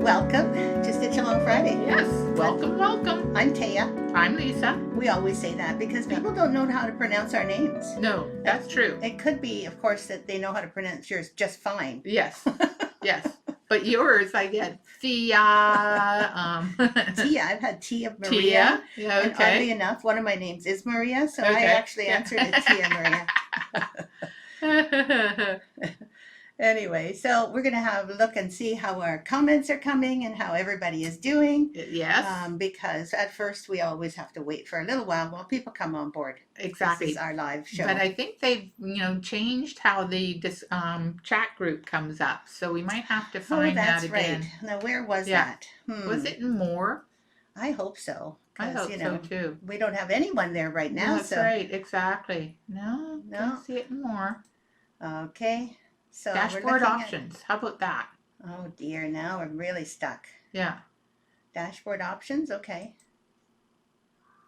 Welcome to Stitch Along Friday. Yes, welcome. I'm Thea. I'm Lisa. We always say that because people don't know how to pronounce our names. No, that's true. It could be, of course, that they know how to pronounce yours just fine. Yes, yes. But yours, I get Thea. Tia. I've had Tia Maria. Tia. Yeah, And okay. oddly enough, one of my names is Maria, so I Okay. actually answered it Tia Maria. Anyway, so we're going to have a look and see how our comments are coming and how everybody is doing. Yes. Because at first we always have to wait for a little while people come on board. Exactly. This is our live show. But I think they've, changed how the chat group comes up. So we might have to find that again. Right. Now, where was that? Was it in more? I hope so. I hope so too. We don't have anyone there right now. That's right. Exactly. No. Don't see it in more. Okay. So dashboard options. How about that? Oh dear, now I'm really stuck. Yeah. Dashboard options, okay.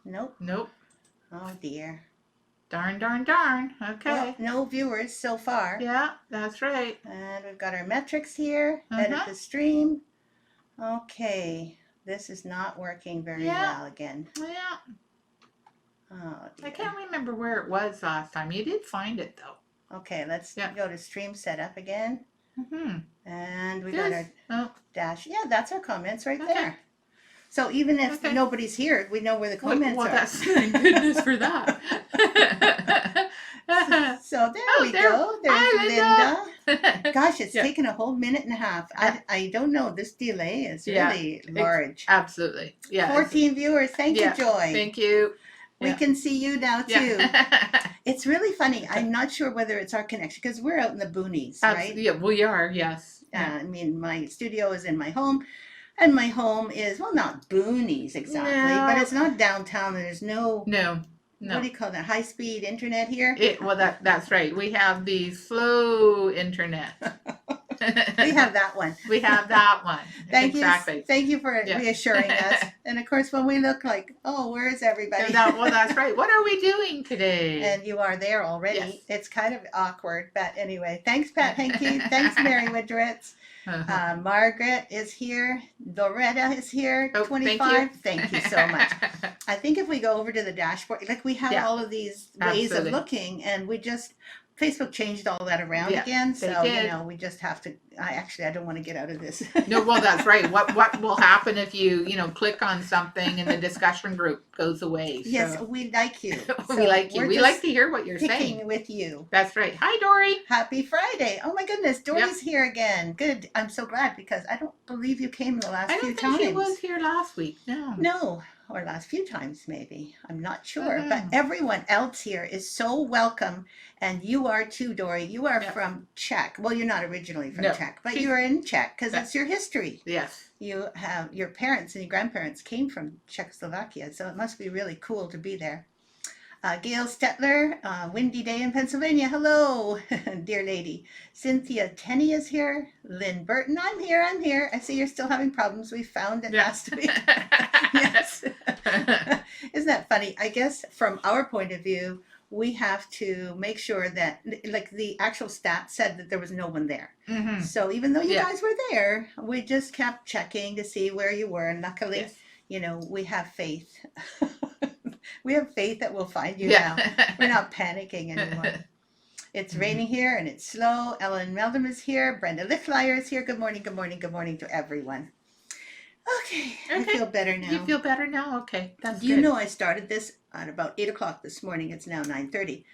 Nope. Oh dear. Darn. Okay. Well, no viewers so far. Yeah, that's right. And we've got our metrics here. Edit the stream. Okay. This is not working very well again. Yeah. Oh dear. I can't remember where it was last time. You did find it though. Okay, let's go to stream setup again. And we got our dash. Yeah, that's our comments right there. So even if nobody's here, we know where the comments are. That's thank goodness for that. So there we go. There's Linda. Gosh, it's taken a whole minute and a half. I don't know. This delay is really large. Absolutely. Yeah. 14 viewers. Thank you, Joy. Thank you. We can see you now too. It's really funny. I'm not sure whether it's our connection because we're out in the boonies, right? Yeah, we are. Yes. I mean, my studio is in my home, and my home is not boonies exactly, but it's not downtown. There's no. What do you call that? High-speed internet here? That's right. We have the slow internet. We have that one. We have that one. Thank you for reassuring us. And of course, when we look like, oh, where is everybody? That's right. What are we doing today? And you are there already. Yes. It's kind of awkward, but anyway. Thanks, Pat. Thank you. Thanks, Mary Woodritz. Margaret is here. Loretta is here. 25. Thank you so much. I think if we go over to the dashboard, like we have all of these ways of looking, and we just Facebook changed all that around again, so we just have to. I don't want to get out of this. No, well, that's right. What will happen if you click on something and the discussion group goes away? So. Yes, we like you. We like you. We like to hear what you're saying. With you. That's right. Hi, Dory. Happy Friday. Oh my goodness, Dory's here again. Good. I'm so glad because I don't believe you came the last few times. I don't think she was here last week. No. Or last few times maybe. I'm not sure. But everyone else here is so welcome. And you are too, Dory. You are from Czech. Well, you're not originally from Czech, but you're in Czech because it's your history. Yes. You have your parents and your grandparents came from Czechoslovakia, so it must be really cool to be there. Gail Stetler, windy day in Pennsylvania. Hello, dear lady. Cynthia Tenney is here. Lynn Burton, I'm here. I see you're still having problems. We found it last week. Yes. Isn't that funny? I guess from our point of view, we have to make sure that, like the actual stat said that there was no one there. So even though you guys were there, we just kept checking to see where you were. And luckily, we have faith. We have faith that we'll find you now. We're not panicking anymore. It's raining here and it's slow. Ellen Meldrum is here. Brenda Lichtflyer is here. Good morning to everyone. Okay, I feel better now. You feel better now? Okay, that's good. You know I started this at about 8 o'clock this morning. It's now 9:30.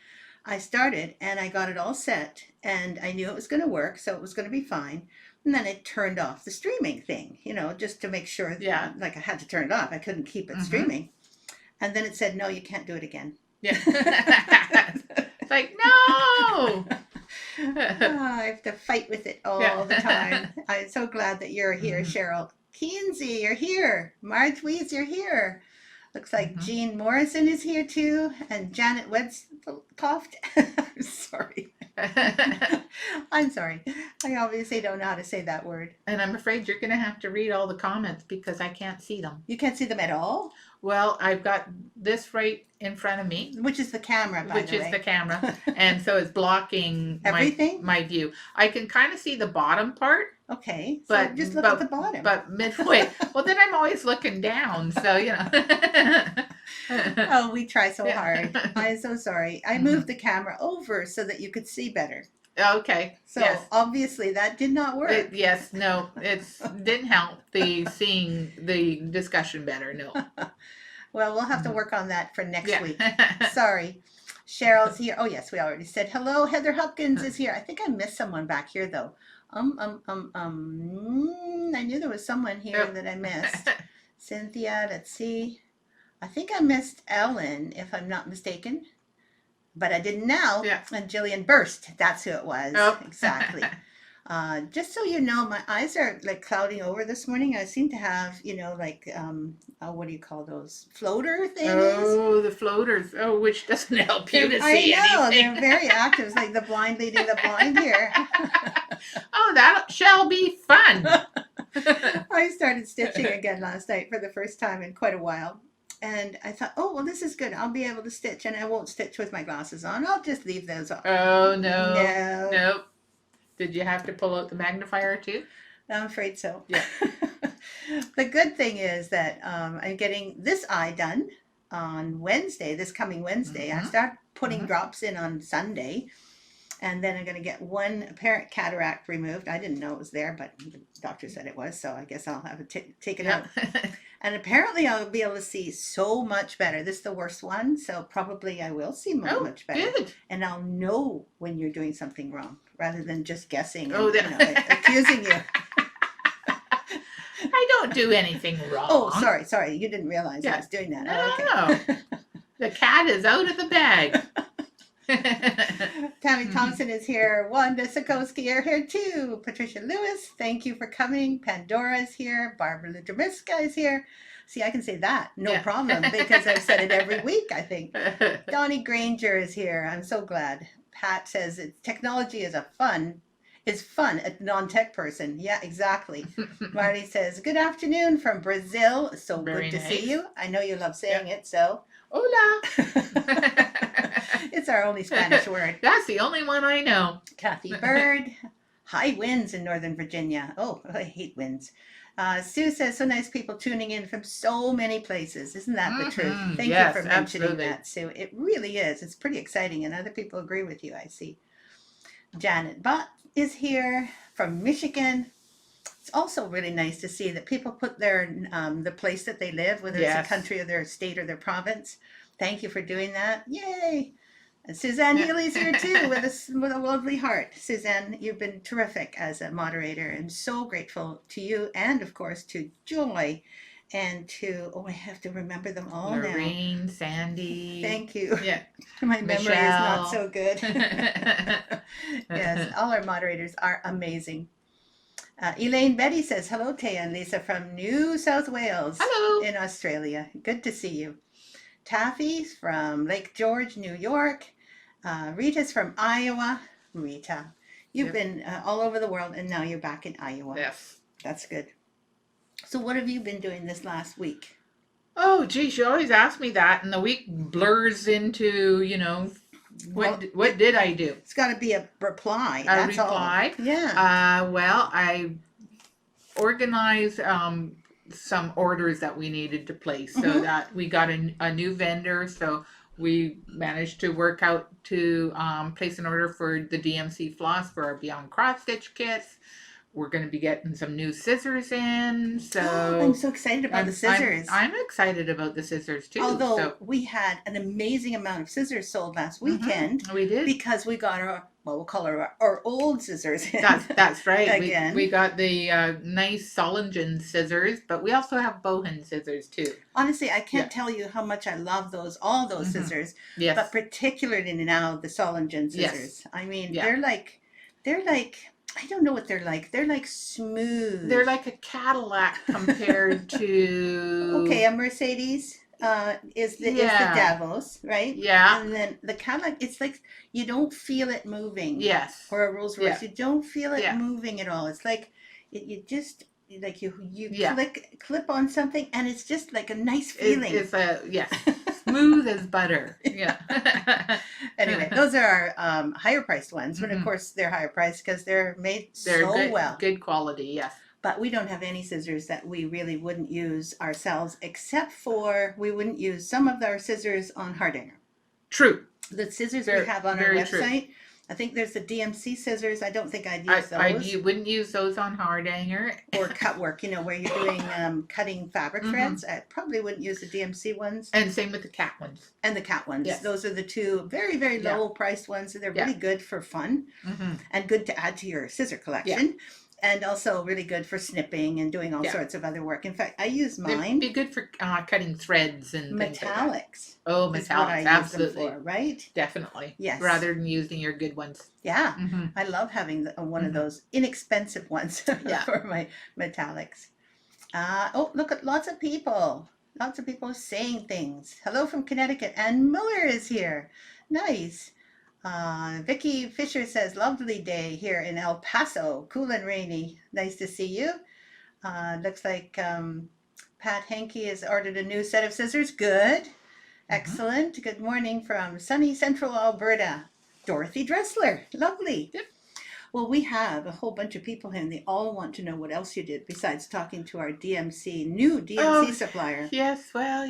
I started and I got it all set and I knew it was going to work, so it was going to be fine. And then it turned off the streaming thing, just to make sure. Like I had to turn it off. I couldn't keep it streaming. And then it said, no, you can't do it again. Yeah. It's like, no! I have to fight with it all the time. I'm so glad that you're here, Cheryl. Keensey, you're here. Marge Weeds, you're here. Looks like Jean Morrison is here too. And Janet Wedstoft. I'm sorry. I'm sorry. I obviously don't know how to say that word. And I'm afraid you're going to have to read all the comments because I can't see them. You can't see them at all? Well, I've got this right in front of me, Which is the camera, by which the is way. the camera, and so it's blocking Everything? my view. I can kind of see the bottom part, Okay, so but just look at the bottom. But midway, well, then I'm always looking down, so you know. Oh, we try so Yeah. hard. I'm so sorry. I moved the camera over so that you could see better. Okay. So Yes. obviously that did not work. Yes. No. It's didn't help the seeing the discussion better. No. Well, we'll have to work on that for next Yeah. week. Sorry. Cheryl's here. Oh, yes, we already said hello. Heather Hopkins is here. I think I missed someone back here, though. I knew there was someone here Yep. that I missed. Cynthia, let's see. I think I missed Ellen, if I'm not mistaken. But I didn't now. Yeah. And Jillian Burst. That's who it was. Oh. Exactly. Just so you know, my eyes are like clouding over this morning. I seem to have, like, what do you call those? Floater things? Oh, the floaters. Oh, which doesn't help you to see I know, anything. they're very active. It's like the blind leading the blind here. Oh, that shall be fun. I started stitching again last night for the first time in quite a while. And I thought, oh, well, this is good. I'll be able to stitch, and I won't stitch with my glasses on. I'll just leave those off. Oh, no. No. Nope. Did you have to pull out the magnifier too? I'm afraid so. Yeah. The good thing is that I'm getting this eye done on Wednesday, this coming Wednesday. I start putting drops in on Sunday, and then I'm going to get one apparent cataract removed. I didn't know it was there, but the doctor said it was, so I guess I'll have it taken out. And apparently I'll be able to see so much better. This is the worst one, so probably I will see much better. Good. And I'll know when you're doing something wrong, rather than just guessing Oh, and accusing you. I don't do anything wrong. Oh, sorry. You didn't realize I was doing that. No. Okay. The cat is out of the bag. Tammy Thompson is here. Wanda Sikowski are here too. Patricia Lewis, thank you for coming. Pandora's here. Barbara Ludrimiska is here. See, I can say that. No problem, because I've said it every week, I think. Donnie Granger is here. I'm so glad. Pat says technology is fun, a non-tech person. Yeah, exactly. Marty says, good afternoon from Brazil. So Very good to nice. see you. I know you love saying it, so. Hola. It's our only Spanish word. That's the only one I know. Kathy Bird. High winds in Northern Virginia. Oh, I hate winds. Sue says, so nice people tuning in from so many places. Isn't that the truth? Thank you for mentioning that, Sue. It really is. It's pretty exciting, and other people agree with you, I see. Janet Butt is here from Michigan. It's also really nice to see that people put their the place that they live, whether it's a country or their state or their province. Thank you for doing that. Yay! And Suzanne Healy's here too with a lovely heart. Suzanne, you've been terrific as a moderator, and so grateful to you, and of course to Joy, and to I have to remember them all now. Lorraine, Sandy. Thank you. Yeah. My memory is Michelle. not so good. Yes, all our moderators are amazing. Elaine Betty says, hello, Thea and Lisa from New South Wales. Hello. In Australia. Good to see you. Taffy's from Lake George, New York. Rita's from Iowa. Rita, you've been all over the world, and now you're back in Iowa. Yes. That's good. So what have you been doing this last week? Oh, geez, you always ask me that, and the week blurs into, what did I do? It's got to be a reply. A reply? All. Yeah. Well, I organized some orders that we needed to place, so that we got a new vendor. So we managed to work out to place an order for the DMC floss for our Beyond Cross Stitch kits. We're going to be getting some new scissors in. So I'm so excited about the scissors. I'm excited about the scissors too. Although we had an amazing amount of scissors sold last weekend. We did. Because we got we'll call our old scissors in. That's right. Again. We got the nice Solingen scissors, but we also have Bohan scissors too. Honestly, I can't tell you how much I love all those scissors. Yes. But particularly now the Solingen scissors. Yes. I mean, they're like I don't know what they're like. They're like smooth. They're like a Cadillac compared to okay, a Mercedes. is the Yeah. Davos, right? Yeah. And then the Cadillac, it's like you don't feel it moving, Yes. or a Rolls Yeah. Royce, you don't feel it Yeah. moving at all. It's like you just like you Yeah. clip on something, and it's just like a nice It, feeling. it's a yes. Smooth as butter. Yeah. Anyway, those are our higher priced ones, but of Mhm. course they're higher priced because they're made They're so good well. good quality, yes. But we don't have any scissors that we really wouldn't use ourselves, except for we wouldn't use some of our scissors on Hardanger. True. The scissors we Very have on our very true. website, I think there's the DMC scissors. I don't think I'd use I those. wouldn't use those on Hardanger. Or cut work, where you're doing cutting fabric Mhm. threads. I probably wouldn't use the DMC ones. And same with the cat ones. And the cat ones. Yes. Those are the two very, very Yeah. low priced ones. They're Yeah. really good for fun Mm-hmm. and good to add to your scissor collection. And also really good for snipping and doing all Yeah. sorts of other work. In fact, I use They'd mine be good for cutting threads and things like that. metallics. Oh, Is what I metallics, use absolutely, them for, right? definitely. Yes. Rather than using your good ones. Yeah. Mm-hmm. I love having one of Mhm. those inexpensive ones Yeah. for my metallics. Oh, look at lots of people. Lots of people saying things. Hello from Connecticut. And Miller is here. Nice. Vicky Fisher says, lovely day here in El Paso. Cool and rainy. Nice to see you. Looks like Pat Henke has ordered a new set of scissors. Good. Excellent. Good morning from sunny central Alberta. Dorothy Dressler. Lovely. Yep. Well, we have a whole bunch of people here, and they all want to know what else you did besides talking to our new DMC supplier. Yes, well,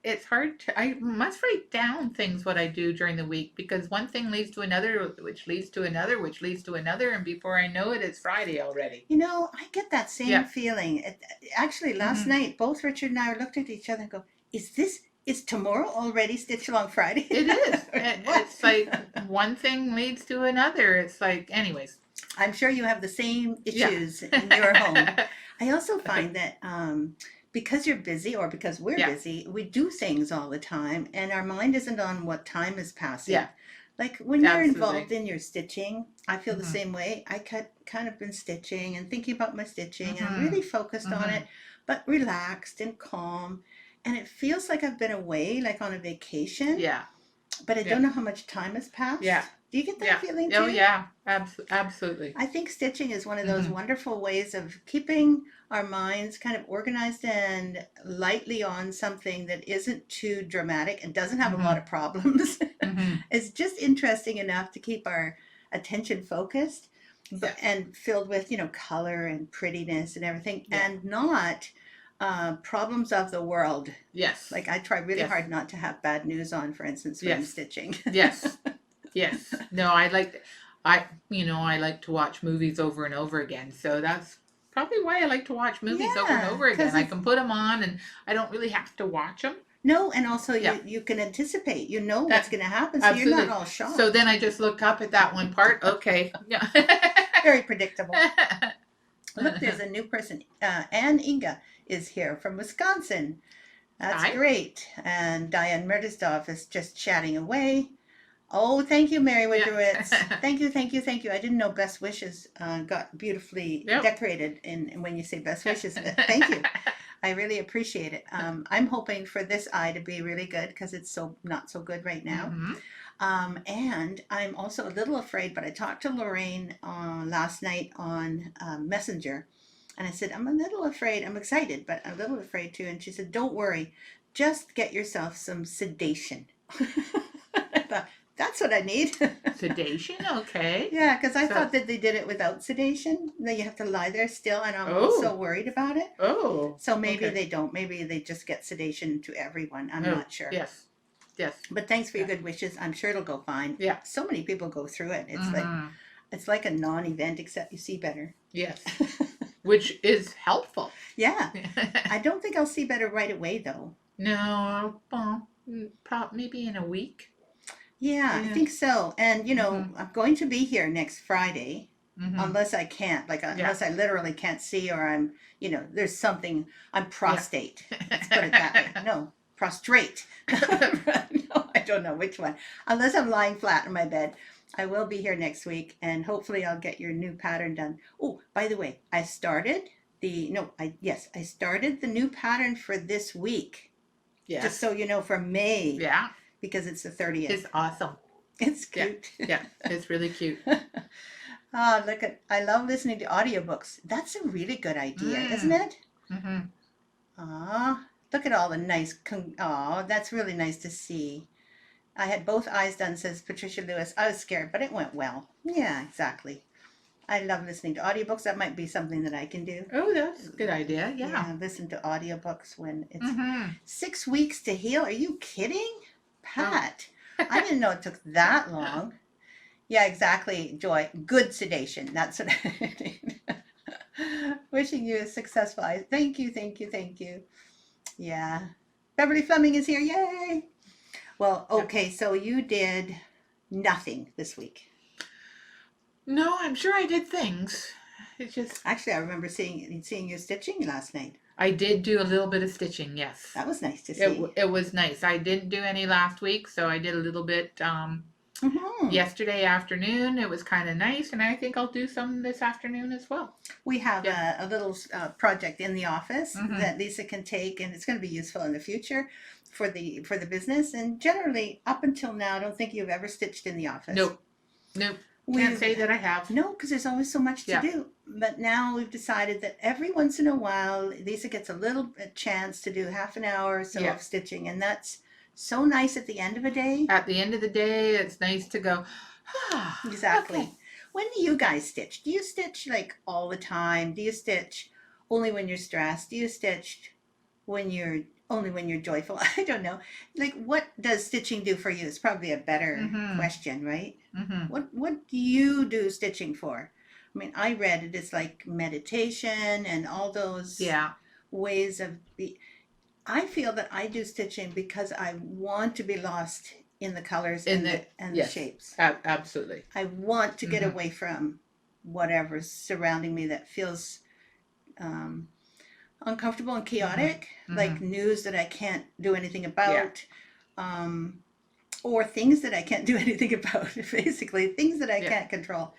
it's hard to, I must write down things what I do during the week because one thing leads to another, which leads to another, which leads to another, and before I know it, it's Friday already. I get that same Yeah. feeling. Actually, last Mhm. night, both Richard and I looked at each other and go, is tomorrow already Stitch Along Friday? It is. What? It's like one thing leads to another. It's like, anyways. I'm sure you have the same Yeah. issues in your home. I also find that because you're busy or because we're Yeah. busy, we do things all the time and our mind isn't on what time is passing. Yeah. Like when you're Absolutely. involved in your stitching, I feel the Mhm. same way. I kind of been stitching and thinking about my stitching and I'm Mhm. really focused on Mhm. it, but relaxed and calm. And it feels like I've been away, like on a vacation, Yeah. but I Yeah. don't know how much time has passed. Yeah. Do you get that Yeah. feeling too? Oh, yeah. Absolutely. I think stitching is one of those Mhm. wonderful ways of keeping our minds kind of organized and lightly on something that isn't too dramatic and doesn't have a lot of problems. Mhm. It's just interesting enough to keep our attention focused Yeah. and filled with, color and prettiness and everything, Yeah. and not problems of the world. Yes. Like I try really Yes. hard not to have bad news on, for instance, when I'm Yes. stitching. Yes. Yes. No, I like to watch movies over and over again. So that's probably why I like to watch movies over and Yeah, over 'cause again. I if- can put them on and I don't really have to watch them. No, and also Yeah. you can anticipate. You know what's going to happen, so you're Absolutely. not all shocked. So then I just look up at that one part. Okay. Yeah. Very predictable. Look, there's a new person. Anne Inga is here from Wisconsin. That's Hi. great. And Diane Murdersdorf is just chatting away. Oh, thank you, Mary Woodrowitz. Thank you, thank you, thank you. I didn't know Best Wishes got beautifully Yep. decorated in when you say Best Wishes. Thank you. I really appreciate it. I'm hoping for this eye to be really good because it's not so good right now. Mhm. And I'm also a little afraid, but I talked to Lorraine last night on Messenger, and I said, I'm a little afraid. I'm excited, but a little afraid too. And she said, don't worry, just get yourself some sedation. I thought, that's what I need. Sedation, okay. Yeah, because I So- thought that they did it without sedation. That you have to lie there still, and I'm Oh. so worried about it. Oh. So maybe okay. they don't. Maybe they just get sedation to everyone. I'm Oh, not sure. Yes. Yes. But thanks for your Yeah. good wishes. I'm sure it'll go fine. Yeah. So many people go through it. Mhm. It's like a non-event, except you see better. Yes. Which is helpful. Yeah. I don't think I'll see better right away though. No, well, maybe in a week. Yeah, I Yeah. think so. And Mhm. I'm going to be here next Friday. Mhm. Unless I can't, unless I literally can't see, or I'm, there's something, I'm prostate. Let's put it that way. No, prostrate. No, I don't know which one. Unless I'm lying flat in my bed. I will be here next week, and hopefully I'll get your new pattern done. Oh, by the way, I started the new pattern for this week. Yes. Just so you know, for May. Yeah. Because it's the 30th. It's awesome. It's cute. Yeah. It's really cute. Oh, I love listening to audiobooks. That's a really good idea, isn't it? Mm-hmm. Look at all the nice, that's really nice to see. I had both eyes done, says Patricia Lewis. I was scared, but it went well. Yeah, exactly. I love listening to audiobooks. That might be something that I can do. Oh, that's a good idea. Yeah. Yeah, listen to audiobooks when it's Mm-hmm. 6 weeks to heal. Are you kidding? Pat, I didn't know it took that long. Yeah, exactly, Joy. Good sedation. That's what I need. Wishing you a successful eyes. Thank you, thank you, thank you. Yeah. Beverly Fleming is here. Yay. Well, okay, so you did nothing this week. No, I'm sure I did things. It's just Actually, I remember seeing you stitching last night. I did do a little bit of stitching. Yes. That was nice to see. It was nice. I didn't do any last week, so I did a little bit yesterday afternoon. It was kind of nice, and I think I'll do some this afternoon as well. We have a little project in the office that Lisa can take, and it's going to be useful in the future for the business. And generally, up until now, I don't think you've ever stitched in the office. Nope. Can't say that I have. No, because there's always so much to do. But now we've decided that every once in a while, Lisa gets a chance to do half an hour or so of stitching, and that's so nice at the end of a day. At the end of the day, it's nice to go, Exactly. Okay. When do you guys stitch? Do you stitch like all the time? Do you stitch only when you're stressed? Do you stitch only when you're joyful? I don't know. Like, what does stitching do for you? It's probably a better question, right? Mm-hmm. What do you do stitching for? I mean, I read it as like meditation and all those ways of I feel that I do stitching because I want to be lost in the colors and the shapes. Absolutely. I want to get away from whatever's surrounding me that feels uncomfortable and chaotic, like news that I can't do anything about, or things that I can't do anything about, basically, things that I can't control.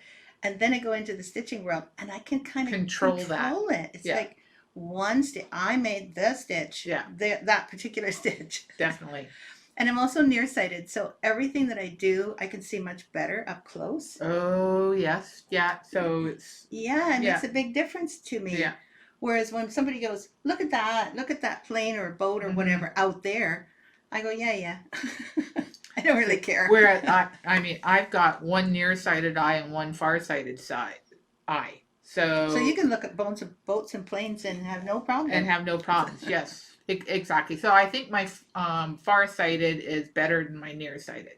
And then I go into the stitching world and I can kind of control it. It's like one stitch. I made the stitch, that particular stitch. Definitely. And I'm also nearsighted, so everything that I do, I can see much better up close. Oh, yes. Yeah, so it's... Yeah, it makes a big difference to me. Yeah. Whereas when somebody goes, look at that plane or boat or whatever out there, I go, yeah. I don't really care. Whereas, I've got one nearsighted eye and one farsighted eye. So you can look at boats and planes and have no problem. Yes. Exactly. So I think my farsighted is better than my nearsighted.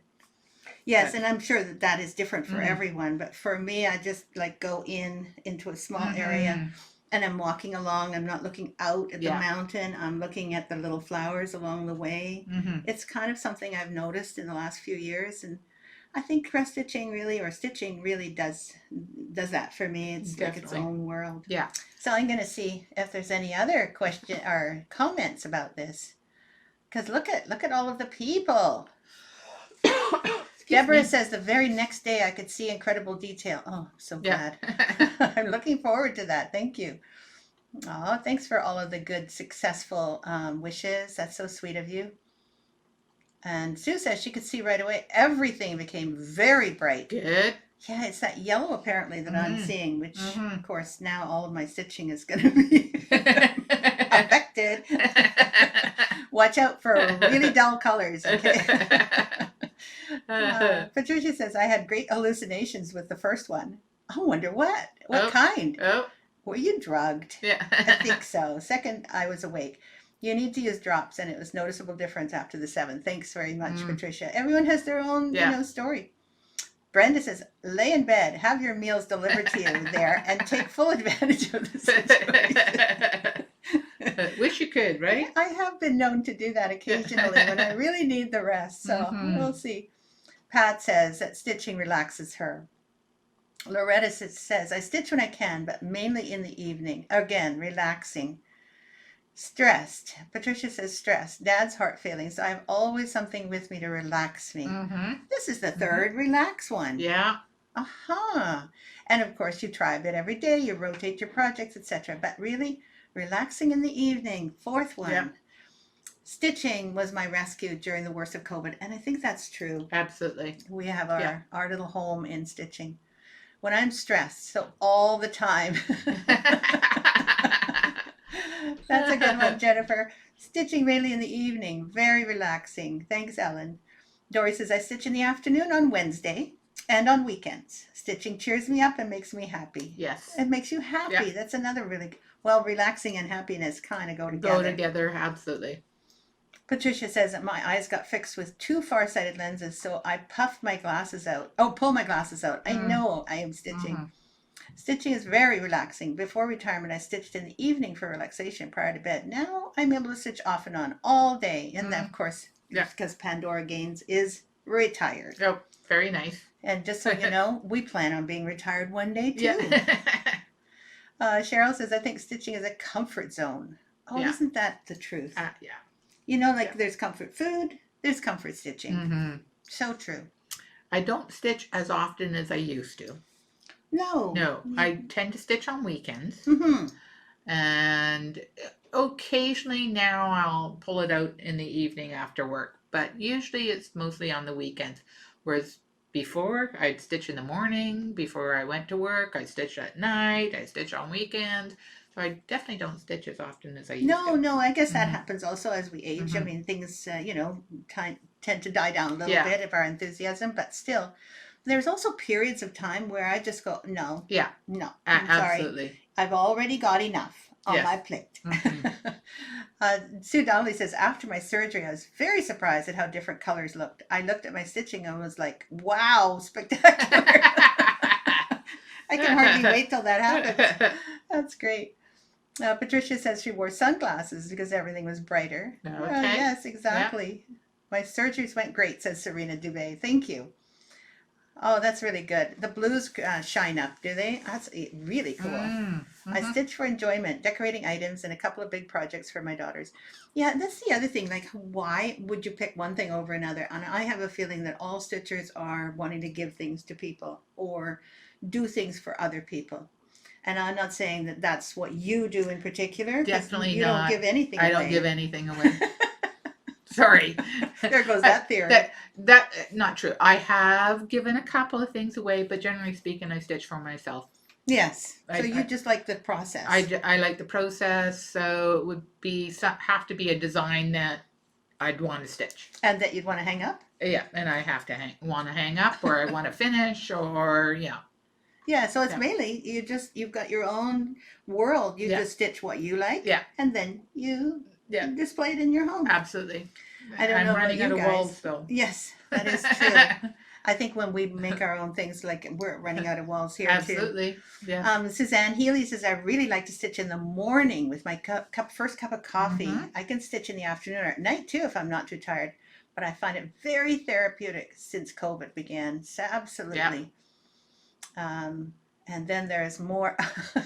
Yes, and I'm sure that is different for everyone. But for me, I just like go into a small area, and I'm walking along. I'm not looking out at the mountain. I'm looking at the little flowers along the way. It's kind of something I've noticed in the last few years, and I think cross stitching really does that for me. It's like its own world. Yeah. So I'm going to see if there's any other question or comments about this. Because look at all of the people. Deborah says the very next day I could see incredible detail. Oh, I'm so glad. I'm looking forward to that. Thank you. Oh, thanks for all of the good, successful wishes. That's so sweet of you. And Sue says she could see right away. Everything became very bright. Good. Yeah, it's that yellow apparently that I'm seeing, which of course now all of my stitching is going to be affected. Watch out for really dull colors, okay? Patricia says, I had great hallucinations with the first one. I wonder what? What kind? Oh. Were you drugged? Yeah. I think so. Second, I was awake. You need to use drops, and it was noticeable difference after the 7. Thanks very much, Patricia. Everyone has their own story. Brenda says, lay in bed, have your meals delivered to you there, and take full advantage of the situation. Wish you could, right? I have been known to do that occasionally when I really need the rest, so we'll see. Pat says that stitching relaxes her. Loretta says, I stitch when I can, but mainly in the evening. Again, relaxing. Stressed. Patricia says stressed. Dad's heart failing, so I have always something with me to relax me. This is the third relax one. Yeah. And of course, you try a bit every day. You rotate your projects, etc. But really, relaxing in the evening. Fourth one. Stitching was my rescue during the worst of COVID, and I think that's true. Absolutely. We have Yeah. our little home in stitching. When I'm stressed, so all the time. That's a good one, Jennifer. Stitching mainly in the evening, very relaxing. Thanks, Ellen. Dory says, I stitch in the afternoon on Wednesday and on weekends. Stitching cheers me up and makes me happy. Yes. It makes you happy. Yeah. That's another really, well, relaxing and happiness kind of go Go together. together, absolutely. Patricia says that my eyes got fixed with two far-sighted lenses, so I puffed my glasses out. Oh, pull my glasses out. I know I am stitching. Mhm. Stitching is very relaxing. Before retirement, I stitched in the evening for relaxation prior to bed. Now I'm able to stitch off and on all day. And then, of course, Yeah. because Pandora Gaines is retired. Oh, very nice. And just so you know, we plan on being retired one day too. Yeah. Cheryl says, I think stitching is a comfort zone. Oh, Yeah. isn't that the truth? Yeah. You know, like there's comfort food, there's comfort stitching. Mm-hmm. So true. I don't stitch as often as I used to. No. No, I tend to stitch on weekends. Mm-hmm. And occasionally now I'll pull it out in the evening after work, but usually it's mostly on the weekends. Whereas before, I'd stitch in the morning, before I went to work, I'd stitch at night, I stitch on weekends. So I definitely don't stitch as often as I used to. No, I guess that Mhm. happens also as we age. I Mhm. mean, things, tend to die down a little Yeah. bit of our enthusiasm, but still, there's also periods of time where I just go, no, Yeah, no, I'm sorry. absolutely. I've already got enough on Yes. my plate. Mhm. Sue Donnelly says, after my surgery, I was very surprised at how different colors looked. I looked at my stitching and was like, wow, spectacular. I can hardly wait till that happens. That's great. Patricia says she wore sunglasses because everything was brighter. Okay. Yes, exactly. Yeah. My surgeries went great, says Serena Dubé. Thank you. Oh, that's really good. The blues shine up, do they? That's really cool. Mm-hmm. I stitch for enjoyment, decorating items, and a couple of big projects for my daughters. Yeah, that's the other thing. Like, why would you pick one thing over another? And I have a feeling that all stitchers are wanting to give things to people or do things for other people. And I'm not saying that that's what you do in particular. Definitely you not. don't give anything away. I don't give anything away. Sorry. There goes that theory. That not true. I have given a couple of things away, but generally speaking, I stitch for myself. Yes. So you just like the process. I like the process. So it would have to be a design that I'd want to stitch. And that you'd want to hang up? Yeah, and I have to want to hang up, or I want to finish, or yeah. Yeah, so it's mainly you've got your own world. You just stitch what you like. Yeah. And then you display it in your home. Absolutely. I don't know about running you out of guys. walls though. Yes, that is true. I think when we make our own things, like we're running out of walls here Absolutely. too. Yeah. Suzanne Healy says, I really like to stitch in the morning with my first cup of coffee. Mm-hmm. I can stitch in the afternoon or at night too if I'm not too tired. But I find it very therapeutic since COVID began. So absolutely. Yeah. And then there's more.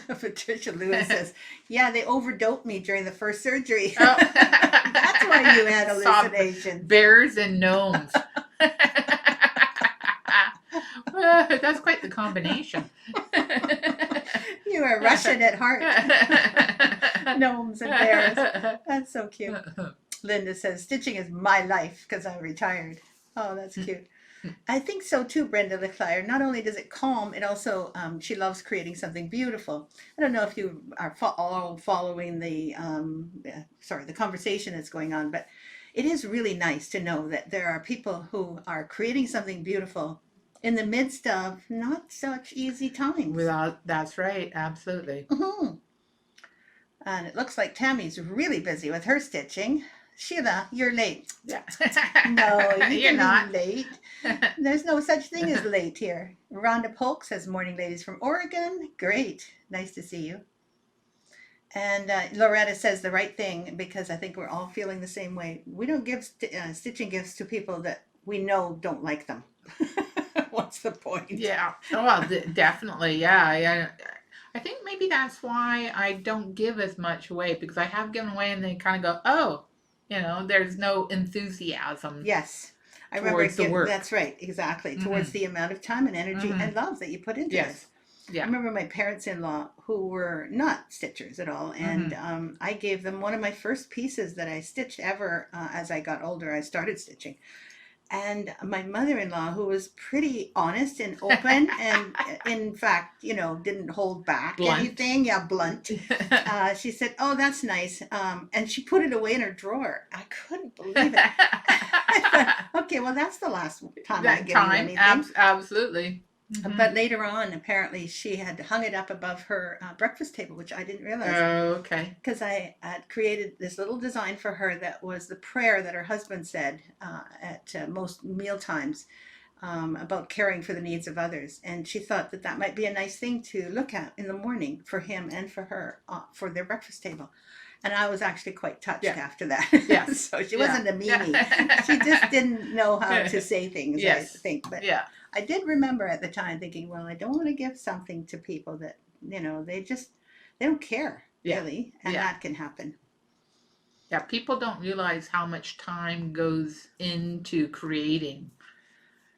Patricia Lewis says, yeah, they overdoped me during the first surgery. Oh. That's why you had hallucinations. Bears and gnomes. That's quite the combination. You are Russian at heart. Gnomes and bears. That's so cute. Linda says, stitching is my life because I'm retired. Oh, that's cute. I think so too, Brenda Leclerc. Not only does it calm, it also, she loves creating something beautiful. I don't know if you are all following the conversation that's going on, but it is really nice to know that there are people who are creating something beautiful in the midst of not such easy times. That's right, absolutely. Mm-hmm. And it looks like Tammy's really busy with her stitching. Sheila, you're late. Yeah. No, you're not late. There's no such thing as late here. Rhonda Polk says, morning ladies from Oregon. Great. Nice to see you. And Loretta says the right thing because I think we're all feeling the same way. We don't give stitching gifts to people that we know don't like them. What's the point? Yeah. Well, definitely. Yeah. I think maybe that's why I don't give as much away because I have given away and they kind of go, oh, there's no enthusiasm. Yes. I remember the work. That's right. Exactly. Mm-hmm. Towards the amount of time and energy and love that you put into this. I Yeah. remember my parents-in-law who were not stitchers at all, and I gave them one of my first pieces that I stitched ever. As I got older, I started stitching, and my mother-in-law, who was pretty honest and open, and in fact, didn't hold back Blunt. anything. Yeah, blunt. She said, "Oh, that's nice," and she put it away in her drawer. I couldn't believe it. I thought, okay, well, that's the last time I That give you time, anything. absolutely. But later on, apparently, she had hung it up above her breakfast table, which I didn't realize. Oh, okay. Because I had created this little design for her that was the prayer that her husband said at most meal times about caring for the needs of others. And she thought that that might be a nice thing to look at in the morning for him and for her for their breakfast table. And I was actually quite touched after that. Yeah. So she wasn't a meanie. She just didn't know how to say things, I think. But I did remember at the time thinking, well, I don't want to give something to people that, they don't care, really. And that can happen. Yeah, people don't realize how much time goes into creating.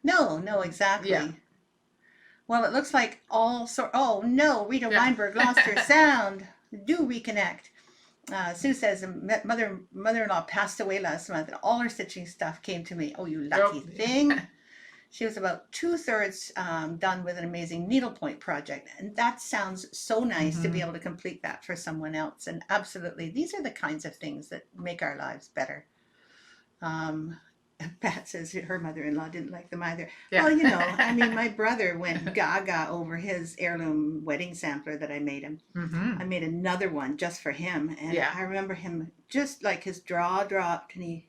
No, exactly. Yeah. Well, it looks like oh, no, Rita Weinberg lost her sound. Do reconnect. Sue says mother-in-law passed away last month and all her stitching stuff came to me. Oh, you lucky thing. She was about 2/3 done with an amazing needlepoint project. And that sounds so nice to be able to complete that for someone else. And absolutely, these are the kinds of things that make our lives better. Pat says her mother-in-law didn't like them either. Yeah. Well, I mean, my brother went gaga over his heirloom wedding sampler that I made him. I made another one just for him. And I remember him just like his jaw dropped and he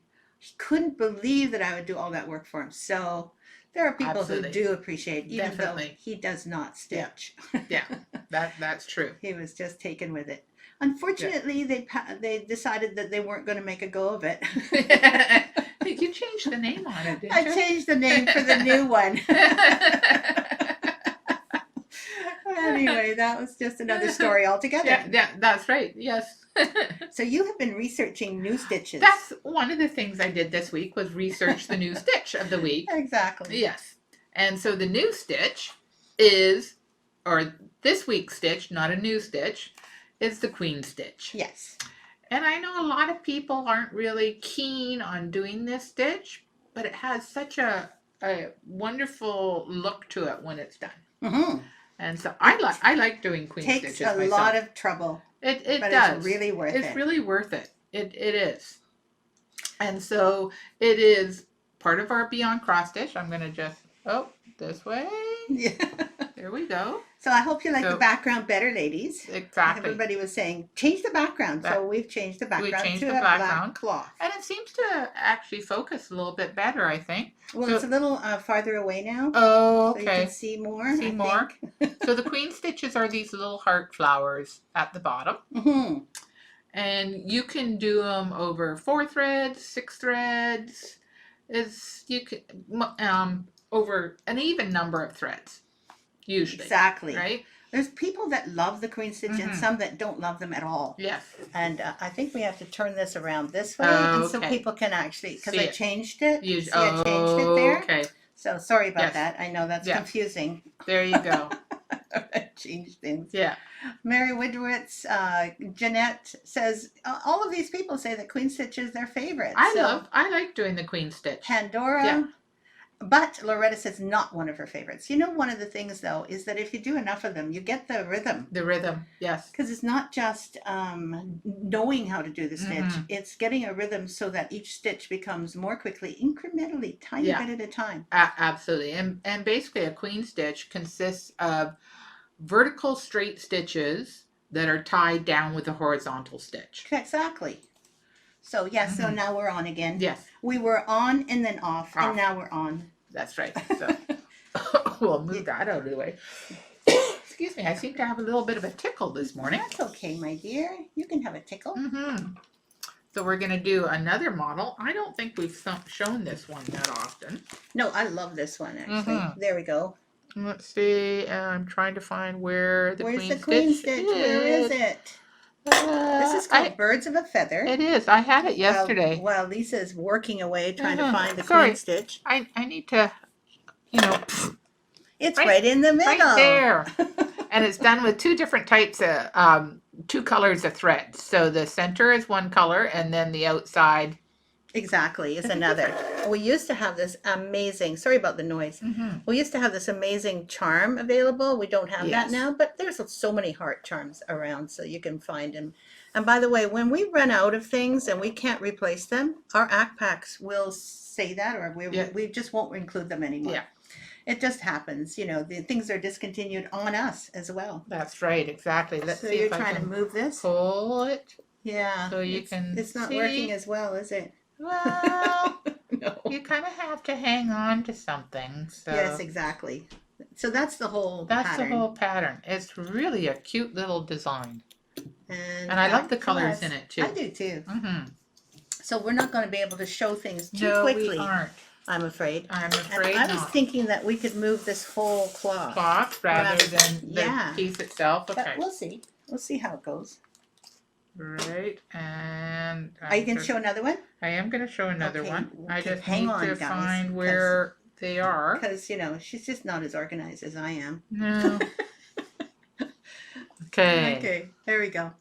couldn't believe that I would do all that work for him. So there are people who do appreciate, even though he does not stitch. Yeah, that's true. He was just taken with it. Unfortunately, they decided that they weren't going to make a go of it. You changed the name on it, didn't you? I changed the name for the new one. Anyway, that was just another story altogether. Yeah, that's right. Yes. So you have been researching new stitches. That's one of the things I did this week was research the new stitch of the week. Exactly. Yes. And so the new stitch is, or this week's stitch, not a new stitch, is the queen stitch. Yes. And I know a lot of people aren't really keen on doing this stitch, but it has such a wonderful look to it when it's done. Mm-hmm. And so I like doing queen stitches myself. Takes a lot of trouble. It but does. It's really worth it. It's really worth it. It is. And so it is part of our Beyond Cross Stitch. I'm going to just, this way. Yeah. There we go. So I hope you like the background better, ladies. Exactly. Everybody was saying, change the background. So we've changed the background to a black cloth. And it seems to actually focus a little bit better, I think. Well, it's a little farther away now. Oh, okay. So you can see more. See more. So the queen stitches are these little heart flowers at the bottom. Mm-hmm. And you can do them over 4 threads, 6 threads. You can over an even number of threads. Usually. Exactly. Right? There's people that love the queen stitch and some that don't love them at all. Yes. And I think we have to turn this around this way and so people can actually, because I changed it. I changed it there. Okay. So sorry about that. I know that's confusing. There you go. I changed things. Yeah. Mary Widrowitz, Jeanette says, all of these people say that queen stitch is their favorite. I like doing the queen stitch. Pandora. Yeah. But Loretta says not one of her favorites. One of the things, though, is that if you do enough of them, you get the rhythm. The rhythm, yes. Because it's not just knowing how to do the stitch. Mm-hmm. It's getting a rhythm so that each stitch becomes more quickly, incrementally, tiny bit at a time. Absolutely. And basically a queen stitch consists of vertical straight stitches that are tied down with a horizontal stitch. Exactly. So, so now we're on again. Yes. We were on and then off. And now we're on. That's right. So we'll move that out of the way. Excuse me. I seem to have a little bit of a tickle this morning. That's okay, my dear. You can have a tickle. Mm-hmm. So we're going to do another model. I don't think we've shown this one that often. No, I love this one, actually. Mm-hmm. There we go. Let's see. I'm trying to find where the queen stitch is. Where is it? This is called Birds of a Feather. It is. I had it yesterday. While Lisa's working away trying to find the queen stitch. I need to, It's right in the middle. Right there. And it's done with two different types of, two colors of thread. So the center is one color, and then the outside. Exactly, is another. We used to have this amazing, sorry about the noise. We used to have this amazing charm available. We don't have that Yes. now, but there's so many heart charms around, so you can find them. And by the way, when we run out of things and we can't replace them, our ACT packs will say that, or Yeah. we just won't include them anymore. Yeah. It just happens, you know, the things are discontinued on us as well. That's right, exactly. Let's So see you're if I trying to can move this? pull it. Yeah. So you can It's not see. working as well, is it? Well, No. you kind of have to hang on to something. So Yes, exactly. So that's the whole that's pattern. the whole pattern. It's really a cute little design. And I love the back to colors us. in it too. I do too. Mm-hmm. So we're not going to be able to show things too No, quickly, we aren't. I'm afraid. I'm And afraid I was not. thinking that we could move this whole cloth. Cloth rather than the Yeah. piece itself. But Okay. we'll see. We'll see how it goes. Right, and Are you going to show another one? I am going to show another Okay, one. I okay, just hang need on, to guys, find where they are. Because, you know, she's just not as organized as I am. No. Okay. Okay, there we go.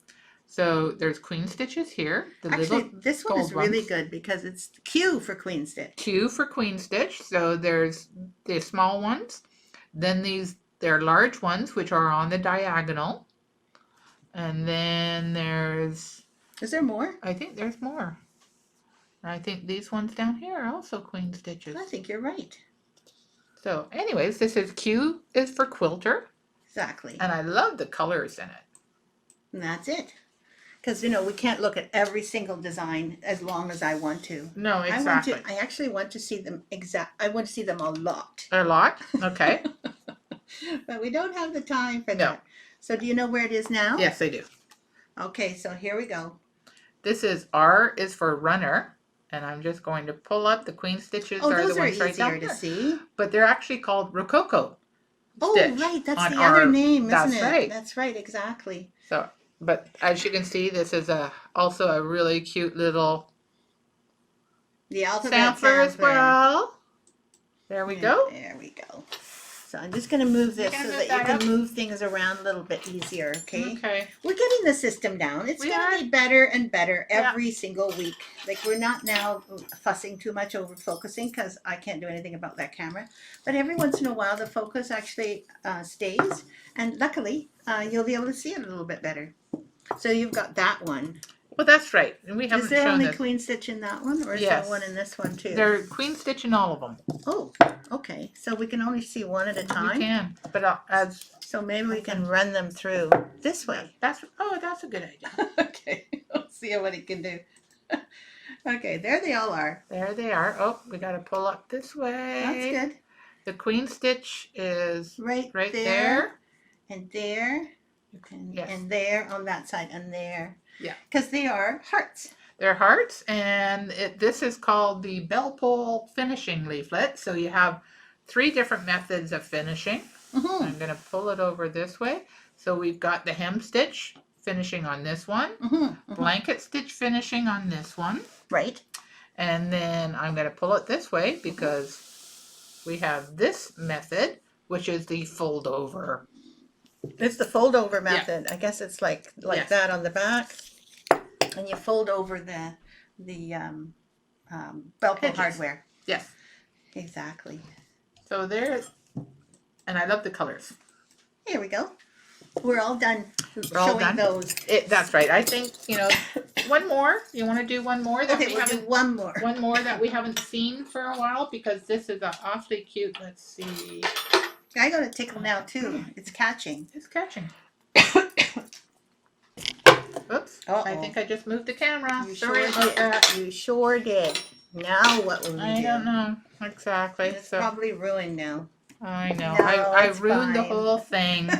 So there's queen stitches here. The Actually, little this one is gold really ones. good because it's Q for queen stitch. Q for queen stitch. So there's the small ones. Then they're large ones, which are on the diagonal. And then there's, Is there more? I think there's more. I think these ones down here are also queen stitches. I think you're right. So anyways, this is Q is for quilter. Exactly. And I love the colors in it. And that's it. Because, you know, we can't look at every single design as long as I want to. No, exactly. I actually want to see them I want to see them a lot. A lot? Okay. But we don't have the time for No. that. So do you know where it is now? Yes, I do. Okay, so here we go. This is R is for runner. And I'm just going to pull up the queen stitches Oh, are those the are ones right easier down to there. see. But they're actually called rococo. Oh, stitch right. That's on the other our- name, isn't that's it? right. That's right, exactly. So, but as you can see, this is also a really cute little The alphabet sampler as sampler. well. There we go. There we go. So I'm just going to move this gonna so move that you that can up? move things around a little bit easier, okay? Okay. We're getting the system down. It's We going are. to be better and better Yeah. every single week. Like, we're not now fussing too much over focusing because I can't do anything about that camera. But every once in a while, the focus actually stays. And luckily, you'll be able to see it a little bit better. So you've got that one. Well, that's right. And we Is haven't there shown only this. queen stitch in that one? Or is Yes. there one in this one too? They're queen stitch in all of them. Oh, okay. So we can only see one at a We time? can. But as So maybe we can run them through this way. that's a good idea. Okay, we'll see what it can do. Okay, there they all are. There they are. Oh, we got to pull up this way. That's good. The queen stitch is Right, right there, there. and there, and, Yes. and there on that side, and there. Yeah. Because they are hearts. They're hearts, and this is called the bell pull finishing leaflet. So you have 3 different methods of finishing. Mm-hmm. I'm going to pull it over this way. So we've got the hem stitch finishing on this one, Mm-hmm. blanket stitch finishing on this one, Right. and then I'm going to pull it this way because we have this method, which is the fold over. It's the fold over method. I guess it's like Yes. that on the back, and you fold over the Velcro Edges. hardware. Yes. Exactly. So there's, and I love the colors. Here we go. We're all done We're all showing done? those. That's right. I think, one more. You want to do one more that Okay, we we'll do haven't one more. one more that we haven't seen for a while because this is a awfully cute. Let's see. I got a tickle now too. It's catching. It's catching. Oops. Uh-oh. I think I just moved the camera. You Sorry sure about that. did. You sure did. Now what will we I do? don't know exactly. It's So probably ruined now. I know. No, I it's ruined the fine. whole thing.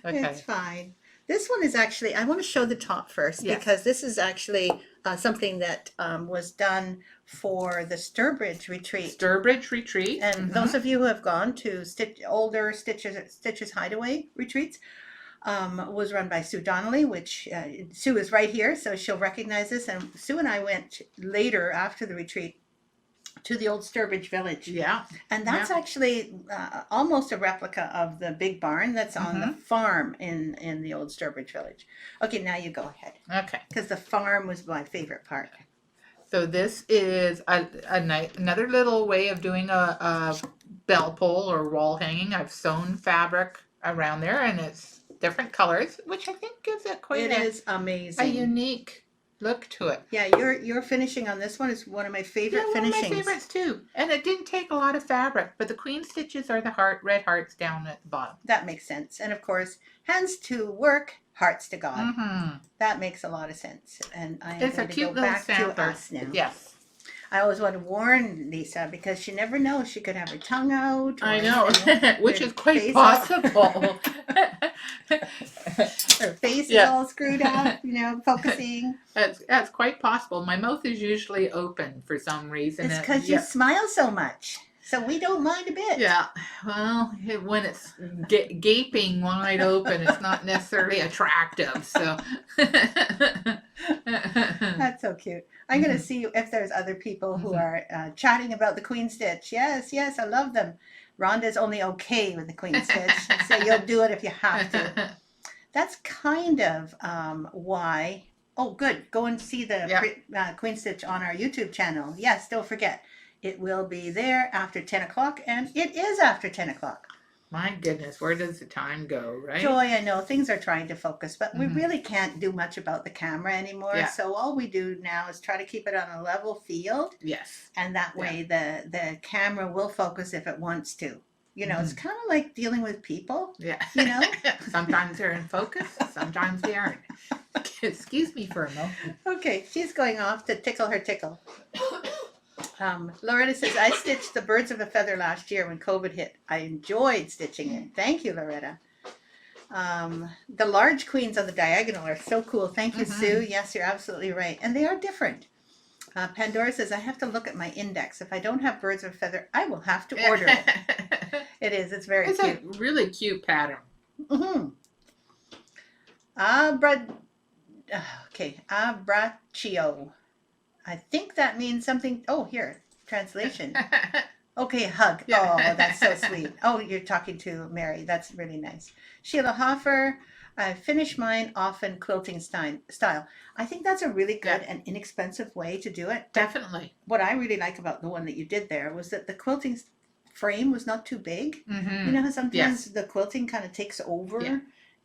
Okay. It's fine. This one is actually, I want to show the top first Yes. because this is actually something that was done for the Sturbridge retreat. Sturbridge retreat. And those of you who have gone to older Stitches Hideaway retreats, was run by Sue Donnelly, which Sue is right here, so she'll recognize this. And Sue and I went later after the retreat to the old Sturbridge Village. Yeah. And that's actually almost a replica of the big barn that's on the farm in the old Sturbridge Village. Okay, now you go ahead. Okay. Because the farm was my favorite part. So this is another little way of doing a bell pull or wall hanging. I've sewn fabric around there, and it's different colors, which I think gives it quite is a amazing. unique look to it. Yeah, your finishing on this one is one of my favorite finishings. One of my favorites too. And it didn't take a lot of fabric, but the queen stitches are the red hearts down at the bottom. That makes sense. And of course, hands to work, hearts to God. Mm-hmm. That makes a lot of sense. And I am It's going a to cute go little back to us now. Yes. I always want to warn Lisa because she never knows. She could have her tongue out. Or, I know, which is quite face possible. Her face is all screwed up, focusing. That's quite possible. My mouth is usually open for some reason. It's because you smile so much. So we don't mind a bit. Yeah. Well, when it's gaping wide open, it's not necessarily attractive. So that's so cute. I'm going to see if there's other people who are chatting about the queen stitch. Yes, I love them. Rhonda's only okay with the queen stitch. So you'll do it if you have to. That's kind of why. Oh, good. Go and see the queen stitch on our YouTube channel. Yes, don't forget. It will be there after 10 o'clock, and it is after 10 o'clock. My goodness, where does the time go, right? Joy, I know things are trying to focus, but we really can't do much about the camera anymore. Yeah. So all we do now is try to keep it on a level field. Yes. And that way the camera will focus if it wants to. It's kind of like dealing with people. Yeah. Sometimes they're in focus, sometimes they aren't. Excuse me for a moment. Okay, she's going off to tickle her tickle. Loretta says, I stitched the birds of a feather last year when COVID hit. I enjoyed stitching it. Thank you, Loretta. The large queens on the diagonal are so cool. Thank you, Sue. Yes, you're absolutely right. And they are different. Pandora says, I have to look at my index. If I don't have birds of a feather, I will have to order it. It is. It's very cute. It's a really cute pattern. Abbraccio. I think that means something. Oh, here, translation. Okay, hug. Oh, that's so sweet. Oh, you're talking to Mary. That's really nice. Sheila Hoffer. I finish mine often quilting style. I think that's a really good and inexpensive way to do it. Definitely. What I really like about the one that you did there was that the quilting frame was not too big. You know how sometimes the quilting kind of takes over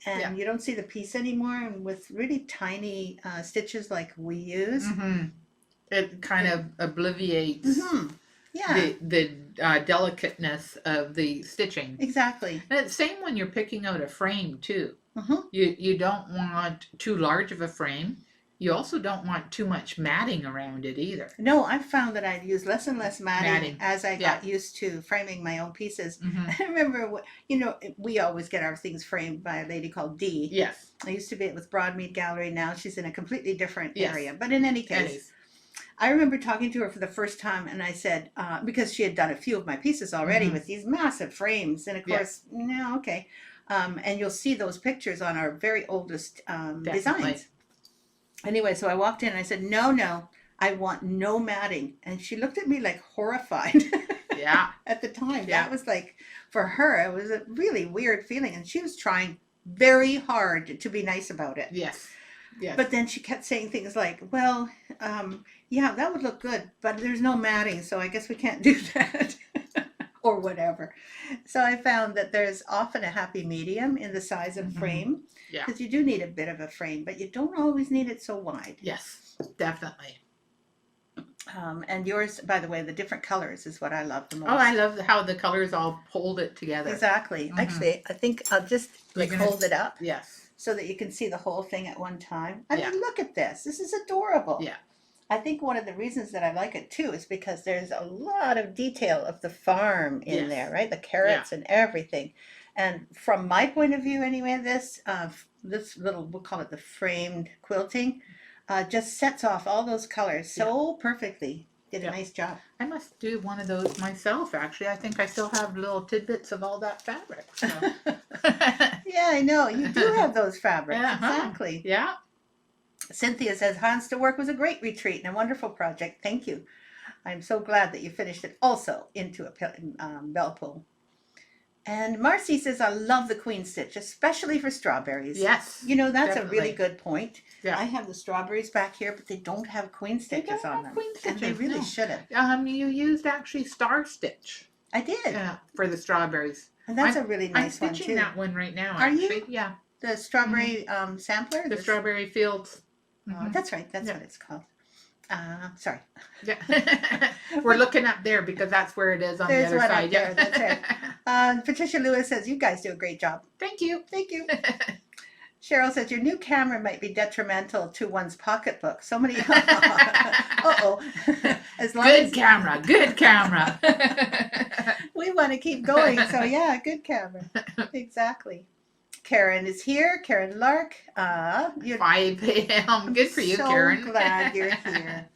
and you don't see the piece anymore, and with really tiny stitches like we use. It kind of obliviates the delicateness of the stitching. Exactly. And it's the same when you're picking out a frame too. You don't want too large of a frame. You also don't want too much matting around it either. No, I've found that I've used less and less matting as I got used to framing my own pieces. I remember, we always get our things framed by a lady called Dee. Yes. I used to be with Broadmead Gallery. Now she's in a completely different area. But in any case, I remember talking to her for the first time, and I said, because she had done a few of my pieces already with these massive frames, and of course, and you'll see those pictures on our very oldest designs. Anyway, so I walked in and I said, no, I want no matting. And she looked at me like horrified. At the time. That was like, for her, it was a really weird feeling. And she was trying very hard to be nice about it. Yes. But then she kept saying things like, well, that would look good, but there's no matting, so I guess we can't do that. Or whatever. So I found that there's often a happy medium in the size of frame. Because you do need a bit of a frame, but you don't always need it so wide. Yes, definitely. And yours, by the way, the different colors is what I love the most. Oh, I love how the colors all hold it together. Exactly. Actually, I think I'll just hold it up. Yes. So that you can see the whole thing at one time. I mean, look at this. This is adorable. Yeah. I think one of the reasons that I like it too is because there's a lot of detail of the farm in there, right? The carrots and everything. And from my point of view anyway, this little, we'll call it the framed quilting, just sets off all those colors so perfectly. Did a nice job. I must do one of those myself, actually. I think I still have little tidbits of all that fabric. So. Yeah, I know. You do have those fabrics. Exactly. Yeah. Cynthia says, Hans to Work was a great retreat and a wonderful project. Thank you. I'm so glad that you finished it also into a bell pull. And Marcy says, I love the queen stitch, especially for strawberries. Yes. You know, that's definitely. a really good point. Yeah. I have the strawberries back here, but they don't have queen stitches on them. Queen And they stitches, really no. should have. You used actually star stitch. I did. For the strawberries. And that's a really nice one, I'm too. stitching that one right now, Are you? actually. Yeah. The strawberry sampler? The strawberry fields. That's right. That's what it's called. Sorry. Yeah. We're looking up there because that's where it is on There's the other one side. up there. That's right. Patricia Lewis says, you guys do a great job. Thank you. Thank you. Cheryl says, your new camera might be detrimental to one's pocketbook. So many. Uh-oh. Good camera. Good camera. We want to keep going. So, yeah, good camera. Exactly. Karen is here. Karen Lark. 5 a.m. Good for you, Karen. So glad you're here.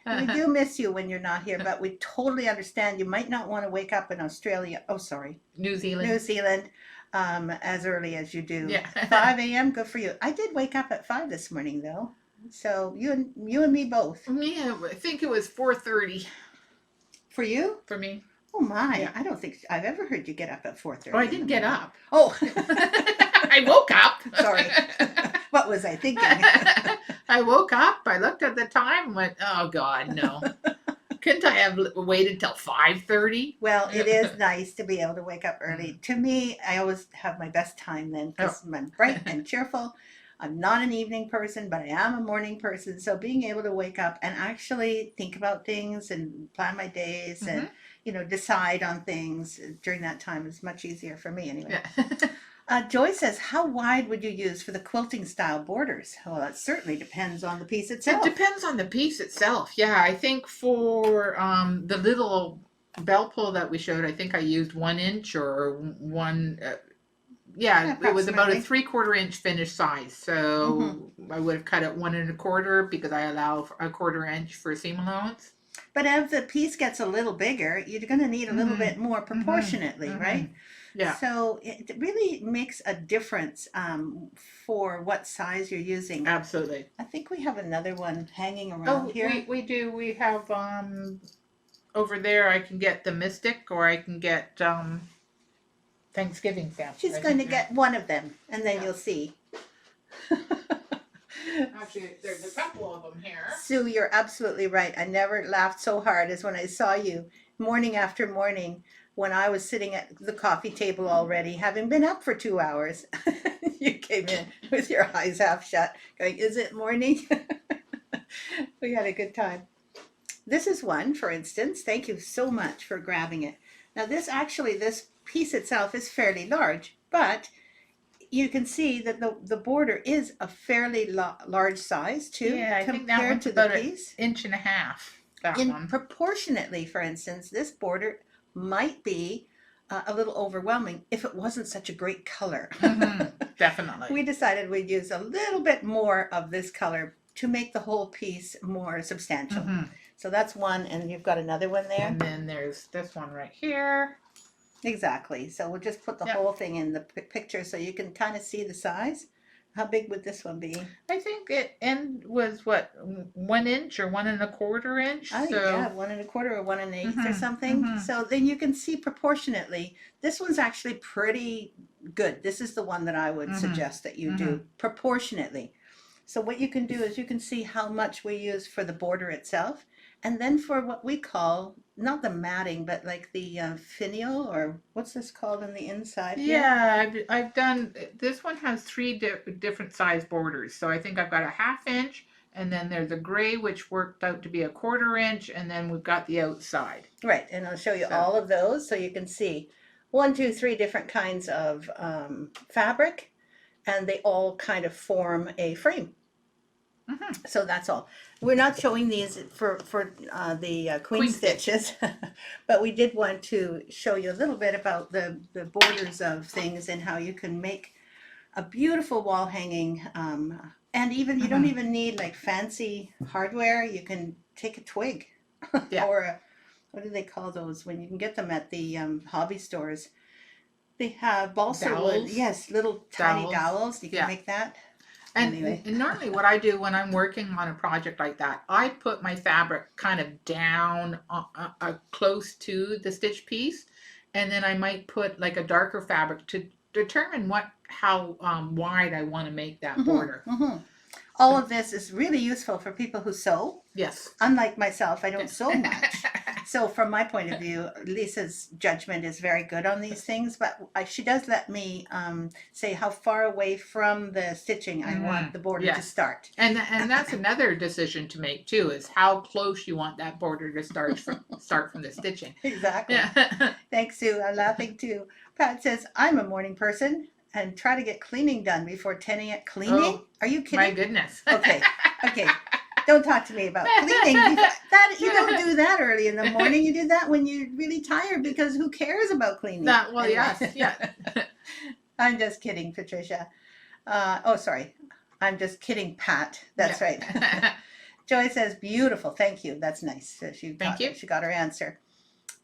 We do miss you when you're not here, but we totally understand you might not want to wake up in Australia. Oh, sorry. New Zealand. As early as you do. Yeah. 5 a.m. Good for you. I did wake up at 5 this morning, though. So you and me both. Me, I think it was 4:30. For you? For me. Oh my! Yeah. I don't think I've ever heard you get up at 4:30. Oh, I didn't get up. Oh. I woke up. Sorry. What was I thinking? I woke up. I looked at the time and went, oh, God, no. Couldn't I have waited till 5:30? Well, it is nice to be able to wake up early. To me, I always have my best time then because I'm bright and cheerful. I'm not an evening person, but I am a morning person. So being able to wake up and actually think about things and plan my days and, decide on things during that time is much easier for me anyway. Yeah. Joy says, how wide would you use for the quilting style borders? Well, that certainly depends on the piece itself. It depends on the piece itself. Yeah, I think for the little bell pull that we showed, I think I used 1 inch or one. It was about a 3/4 inch finish size. So I would have cut it 1 1/4 because I allow a 1/4 inch for seam allowance. But as the piece gets a little bigger, you're going to need a little bit more proportionately, right? Yeah. So it really makes a difference for what size you're using. Absolutely. I think we have another one hanging around here. We do. We have over there. I can get the Mystic, or I can get Thanksgiving stamps. She's going to get one of them, and then you'll see. Actually, there's a couple of them here. Sue, you're absolutely right. I never laughed so hard as when I saw you morning after morning when I was sitting at the coffee table already, having been up for 2 hours. You came in with your eyes half shut, going, is it morning? We had a good time. This is one, for instance. Thank you so much for grabbing it. Now this piece itself is fairly large, but you can see that the border is a fairly large size too, Yeah, I think that compared one's to the about piece. 1.5 inches. That one. Proportionately, for instance, this border might be a little overwhelming if it wasn't such a great color. Definitely. We decided we'd use a little bit more of this color to make the whole piece more substantial. So that's one, and you've got another one there. And then there's this one right here. Exactly. So we'll just put the whole thing in the picture so you can kind of see the size. How big would this one be? I think it was what, 1 inch or 1 1/4 inch. I think, yeah, 1 1/4 or 1 1/8 or something. So then you can see proportionately. This one's actually pretty good. This is the one that I would suggest that you do proportionately. So what you can do is you can see how much we use for the border itself. And then for what we call, not the matting, but like the finial, or what's this called on the inside here? Yeah, I've done, this one has 3 different size borders. So I think I've got a 1/2 inch, and then there's a gray, which worked out to be a 1/4 inch, and then we've got the outside. Right, and I'll show you all of those so you can see 1, 2, 3 different kinds of fabric, and they all kind of form a frame. So that's all. We're not showing these for the queen stitches, but we did want to show you a little bit about the borders of things and how you can make a beautiful wall hanging. And even you don't even need like fancy hardware. You can take a twig or what do they call those when you can get them at the hobby stores? They have balsa wood. Yes, little tiny dowels. You can make that. Anyway. And normally what I do when I'm working on a project like that, I put my fabric kind of down close to the stitch piece, and then I might put like a darker fabric to determine how wide I want to make that border. All of this is really useful for people who sew. Yes. Unlike myself, I don't sew much. So from my point of view, Lisa's judgment is very good on these things, but she does let me say how far away from the stitching I want the border to start. And that's another decision to make too, is how close you want that border to start from the stitching. Exactly. Yeah. Thanks, Sue. I'm laughing too. Pat says, I'm a morning person and try to get cleaning done before 10 a.m. Cleaning? Oh, are you kidding? My goodness. Okay. Don't talk to me about cleaning. You don't do that early in the morning. You do that when you're really tired, because who cares about cleaning? Yes. I'm just kidding, Patricia. Sorry. I'm just kidding, Pat. That's right. Joy says, beautiful. Thank you. That's nice. So she got her answer.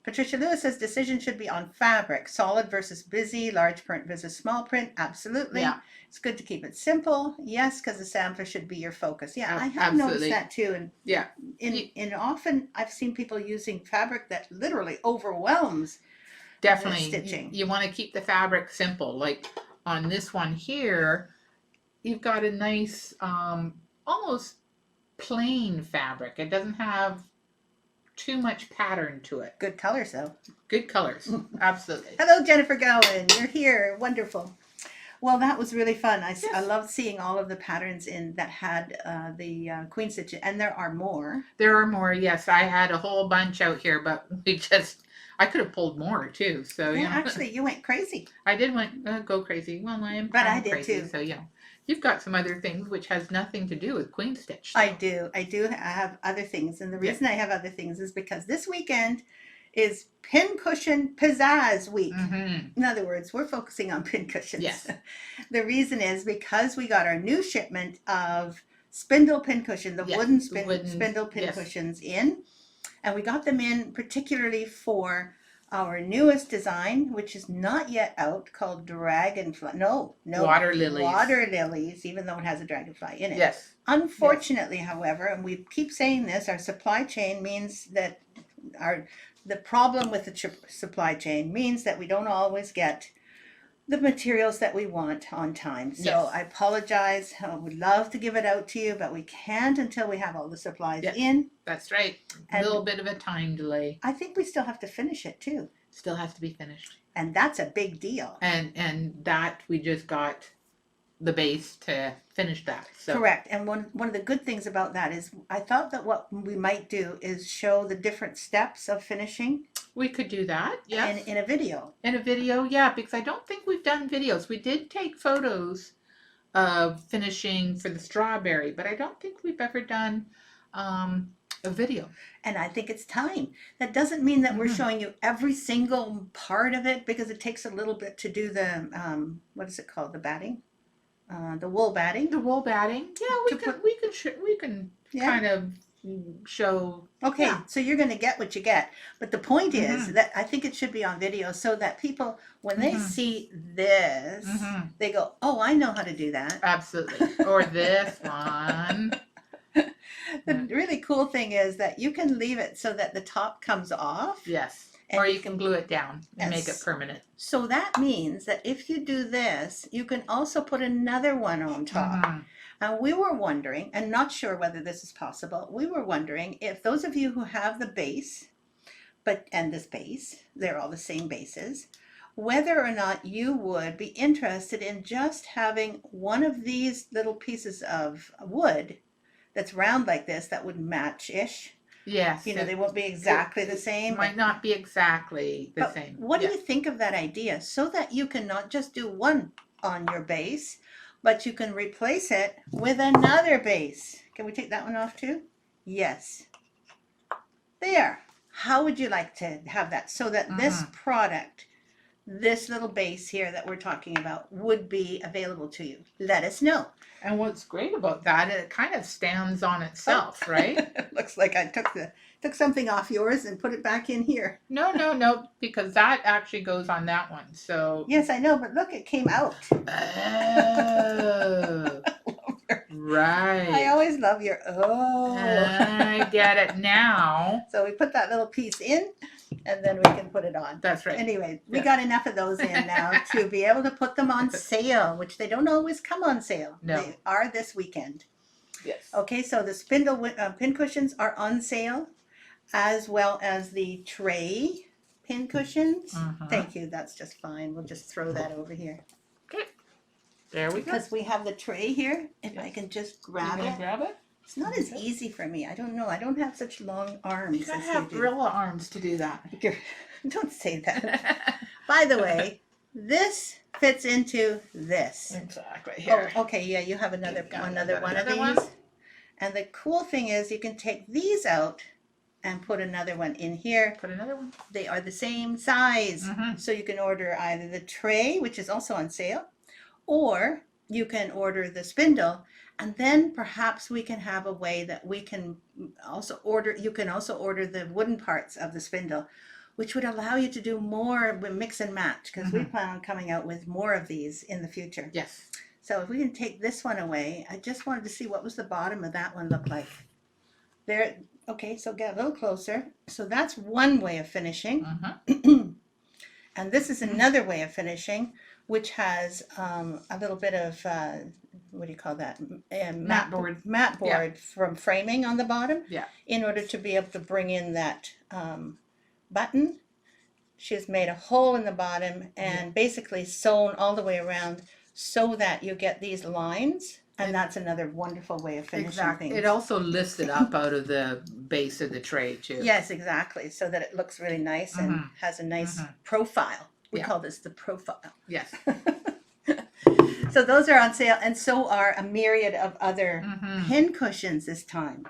Patricia Lewis says, decision should be on fabric. Solid versus busy, large print versus small print. Absolutely. Yeah. It's good to keep it simple. Yes, because the sampler should be your focus. Yeah, I have noticed that too. And in often I've seen people using fabric that literally overwhelms definitely stitching. You want to keep the fabric simple. Like on this one here, you've got a nice almost plain fabric. It doesn't have too much pattern to it. Good colors though. Good colors. Absolutely. Hello, Jennifer Gowan. You're here. Wonderful. Well, that was really fun. I loved seeing all of the patterns that had the queen stitch, and there are more. There are more, yes. I had a whole bunch out here, but I could have pulled more too. So actually, you went crazy. I did go crazy. Well, I am kind of crazy, too. So you've got some other things which has nothing to do with queen stitch. So. I do. I have other things, and the reason I have other things is because this weekend is Pincushion Pizzazz Week. In other words, we're focusing on pincushions. Yes. The reason is because we got our new shipment of spindle pincushion, the wooden spindle pincushions in, and we got them in particularly for our newest design, which is not yet out, called Dragonfly. No. Water Lilies. Water Lilies, even though it has a dragonfly in it. Yes. Unfortunately, however, and we keep saying this, our supply chain means that the problem with the supply chain means that we don't always get the materials that we want on time. So I apologize. I would love to give it out to you, but we can't until we have all the supplies in. That's right. A little bit of a time delay. I think we still have to finish it too. Still has to be finished. And that's a big deal. And that we just got the base to finish that. So. Correct. And one of the good things about that is I thought that what we might do is show the different steps of finishing. We could do that, yes. In a video. In a video, yeah, because I don't think we've done videos. We did take photos of finishing for the strawberry, but I don't think we've ever done a video. And I think it's time. That doesn't mean that we're showing you every single part of it, because it takes a little bit to do the, what is it called, the batting? The wool batting. The wool batting. Yeah, we can kind of show. Okay, so you're going to get what you get. But the point is that I think it should be on video so that people, when they see this, they go, oh, I know how to do that. Absolutely. Or this one. The really cool thing is that you can leave it so that the top comes off. Yes. Or you can glue it down and make it permanent. So that means that if you do this, you can also put another one on top. And we were wondering, and not sure whether this is possible, we were wondering if those of you who have the base, and this base, they're all the same bases, whether or not you would be interested in just having one of these little pieces of wood that's round like this that would match-ish. Yes. They won't be exactly the same. Might not be exactly the same. What do you think of that idea? So that you can not just do one on your base, but you can replace it with another base. Can we take that one off too? Yes. There. How would you like to have that so that this product, this little base here that we're talking about, would be available to you? Let us know. And what's great about that, it kind of stands on itself, right? It looks like I took something off yours and put it back in here. No, because that actually goes on that one. So yes, I know, but look, it came out. Oh. Right. I always love your I get it now. So we put that little piece in, and then we can put it on. That's right. Anyway, we Yeah. got enough of those in now to be able to put them on sale, which they don't always come on sale. No. They are this weekend. Yes. Okay, so the spindle pin cushions are on sale, as well as the tray pin cushions. Thank you, that's just fine. We'll just throw that over here. Okay. There we go. Because we have the tray here, if I can just grab You it. gonna grab it? It's not as easy for me. I don't know. I don't have such long arms You gotta as have you do. gorilla arms to do that. Don't say that. By the way, this fits into this. Exactly. Here. Oh, okay. Yeah, you have another Got one another of these. one. And the cool thing is you can take these out and put another one in here. Put another one. They are the same size. So you can order either the tray, which is also on sale, or you can order the spindle. And then perhaps we can have a way that we can also order, you can also order the wooden parts of the spindle, which would allow you to do more mix and match, because we plan on coming out with more of these in the future. Yes. So if we can take this one away, I just wanted to see what was the bottom of that one look like. There, okay, so get a little closer. So that's one way of finishing. And this is another way of finishing, which has a little bit of, what do you call that? Mat board from framing on the bottom. Yeah. In order to be able to bring in that button. She's made a hole in the bottom and basically sewn all the way around so that you get these lines. And that's another wonderful way of finishing things. It also lifts it up out of the base of the tray too. Yes, exactly. So that it looks really nice and has a nice profile. We call this the profile. Yes. So those are on sale, and so are a myriad of other pin cushions this time,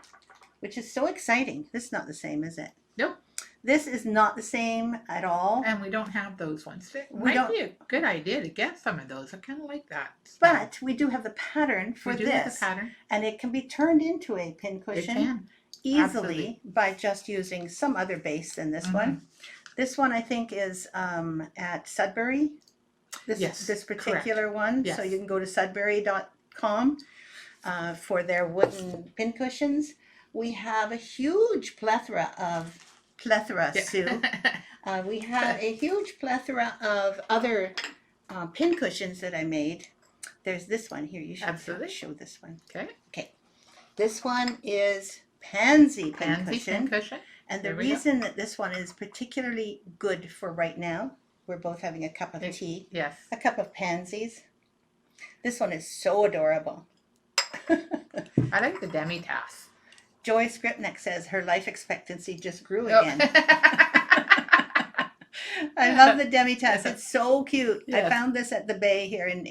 which is so exciting. This is not the same, is it? Nope. This is not the same at all. And we don't have those ones. It We might don't- be a good idea to get some of those. I kind of like that. But we do have the pattern for we do have this, the pattern. and it can be turned into a pin It cushion can. easily Absolutely. by just using some other base than this one. This one I think is at Sudbury. This particular one. Yes. So you can go to sudbury.com for their wooden pin cushions. We have a huge plethora, Sue. We have a huge plethora of other pin cushions that I made. There's this one here. You should Absolutely. show this one. Okay. This one is pansy pin Pansy cushion. pin cushion. And the There we go. reason that this one is particularly good for right now, we're both having a cup of tea, Yes. a cup of pansies. This one is so adorable. I like the demi-tasse. Joy Skripnik says her life expectancy just grew Oh. again. I love the demi-tasse. It's so cute. I Yes. found this at the Bay here in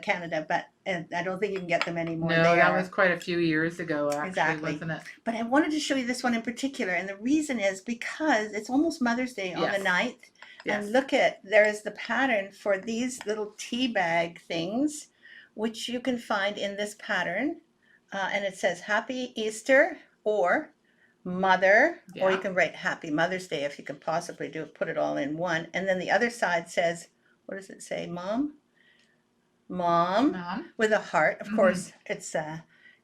Canada, but I don't think you can get them anymore. No, They that are- was quite a few years ago, actually, Exactly. wasn't it? But I wanted to show you this one in particular, and the reason is because it's almost Mother's Day on the Yes. 9th. Yes. And look at, there's the pattern for these little tea bag things, which you can find in this pattern. And it says Happy Easter or Mother, or you Yeah. can write Happy Mother's Day if you can possibly do it, put it all in one. And then the other side says, what does it say? Mom, Mom. with a heart. Of course, it's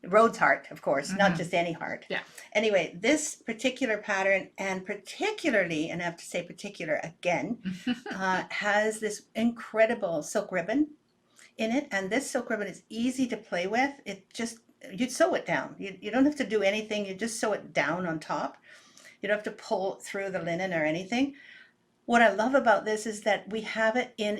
Rhodes heart, of course, not just any heart. Yeah. Anyway, this particular pattern, and particularly, and I have to say particular again, has this incredible silk ribbon in it. And this silk ribbon is easy to play with. It just, you sew it down. You don't have to do anything. You just sew it down on top. You don't have to pull through the linen or anything. What I love about this is that we have it in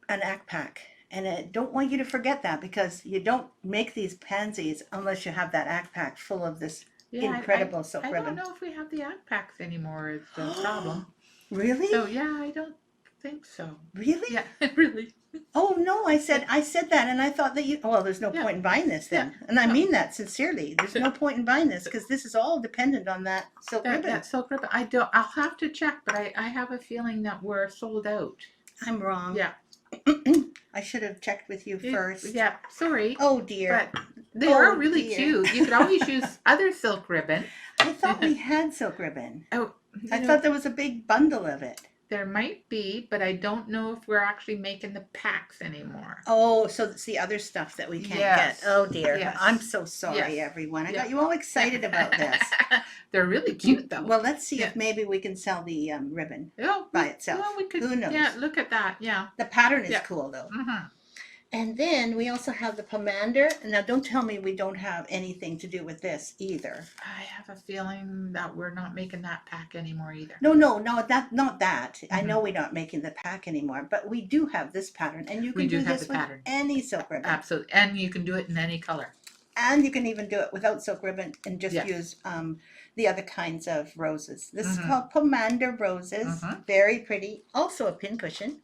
an act pack. And I don't want you to forget that, because you don't make these pansies unless you have that act pack full of this incredible silk I ribbon. don't know if we have the act packs anymore. Is the problem. Really? So yeah, I don't think so. Really? Yeah, really. Oh no, I said that, and I thought that you. Well, there's no Yeah. point in buying this then, and I mean that sincerely. There's no point in buying this because this is all dependent on that silk ribbon. That silk ribbon. I don't. I'll have to check, but I have a feeling that we're sold out. I'm wrong. Yeah. I should have checked with you first. Yeah. Sorry. Oh dear. But they Oh, are really dear. cute. You could always use other silk ribbon. I thought we had silk ribbon. Oh, I thought there was a big bundle of it. There might be, but I don't know if we're actually making the packs anymore. Oh, so it's the other stuff that we can't Yes. get. Oh dear. Yes. I'm so sorry, Yes. everyone. I Yeah. got you all excited about this. They're really cute though. Well, let's see Yeah. if maybe we can sell the ribbon Yeah, by itself. Well, we could. Who knows? Yeah, look at that. Yeah. The pattern is Yeah. cool though. Mm-hmm. And then we also have the pomander. Now, don't tell me we don't have anything to do with this either. I have a feeling that we're not making that pack anymore either. No, that not that. I know we're not making the pack anymore, but we do have this pattern, and you can do this with any silk ribbon. Absolutely, and you can do it in any color. And you can even do it without silk ribbon and just Yes. use the other kinds of roses. This is called pomander roses. Very pretty. Also a pincushion.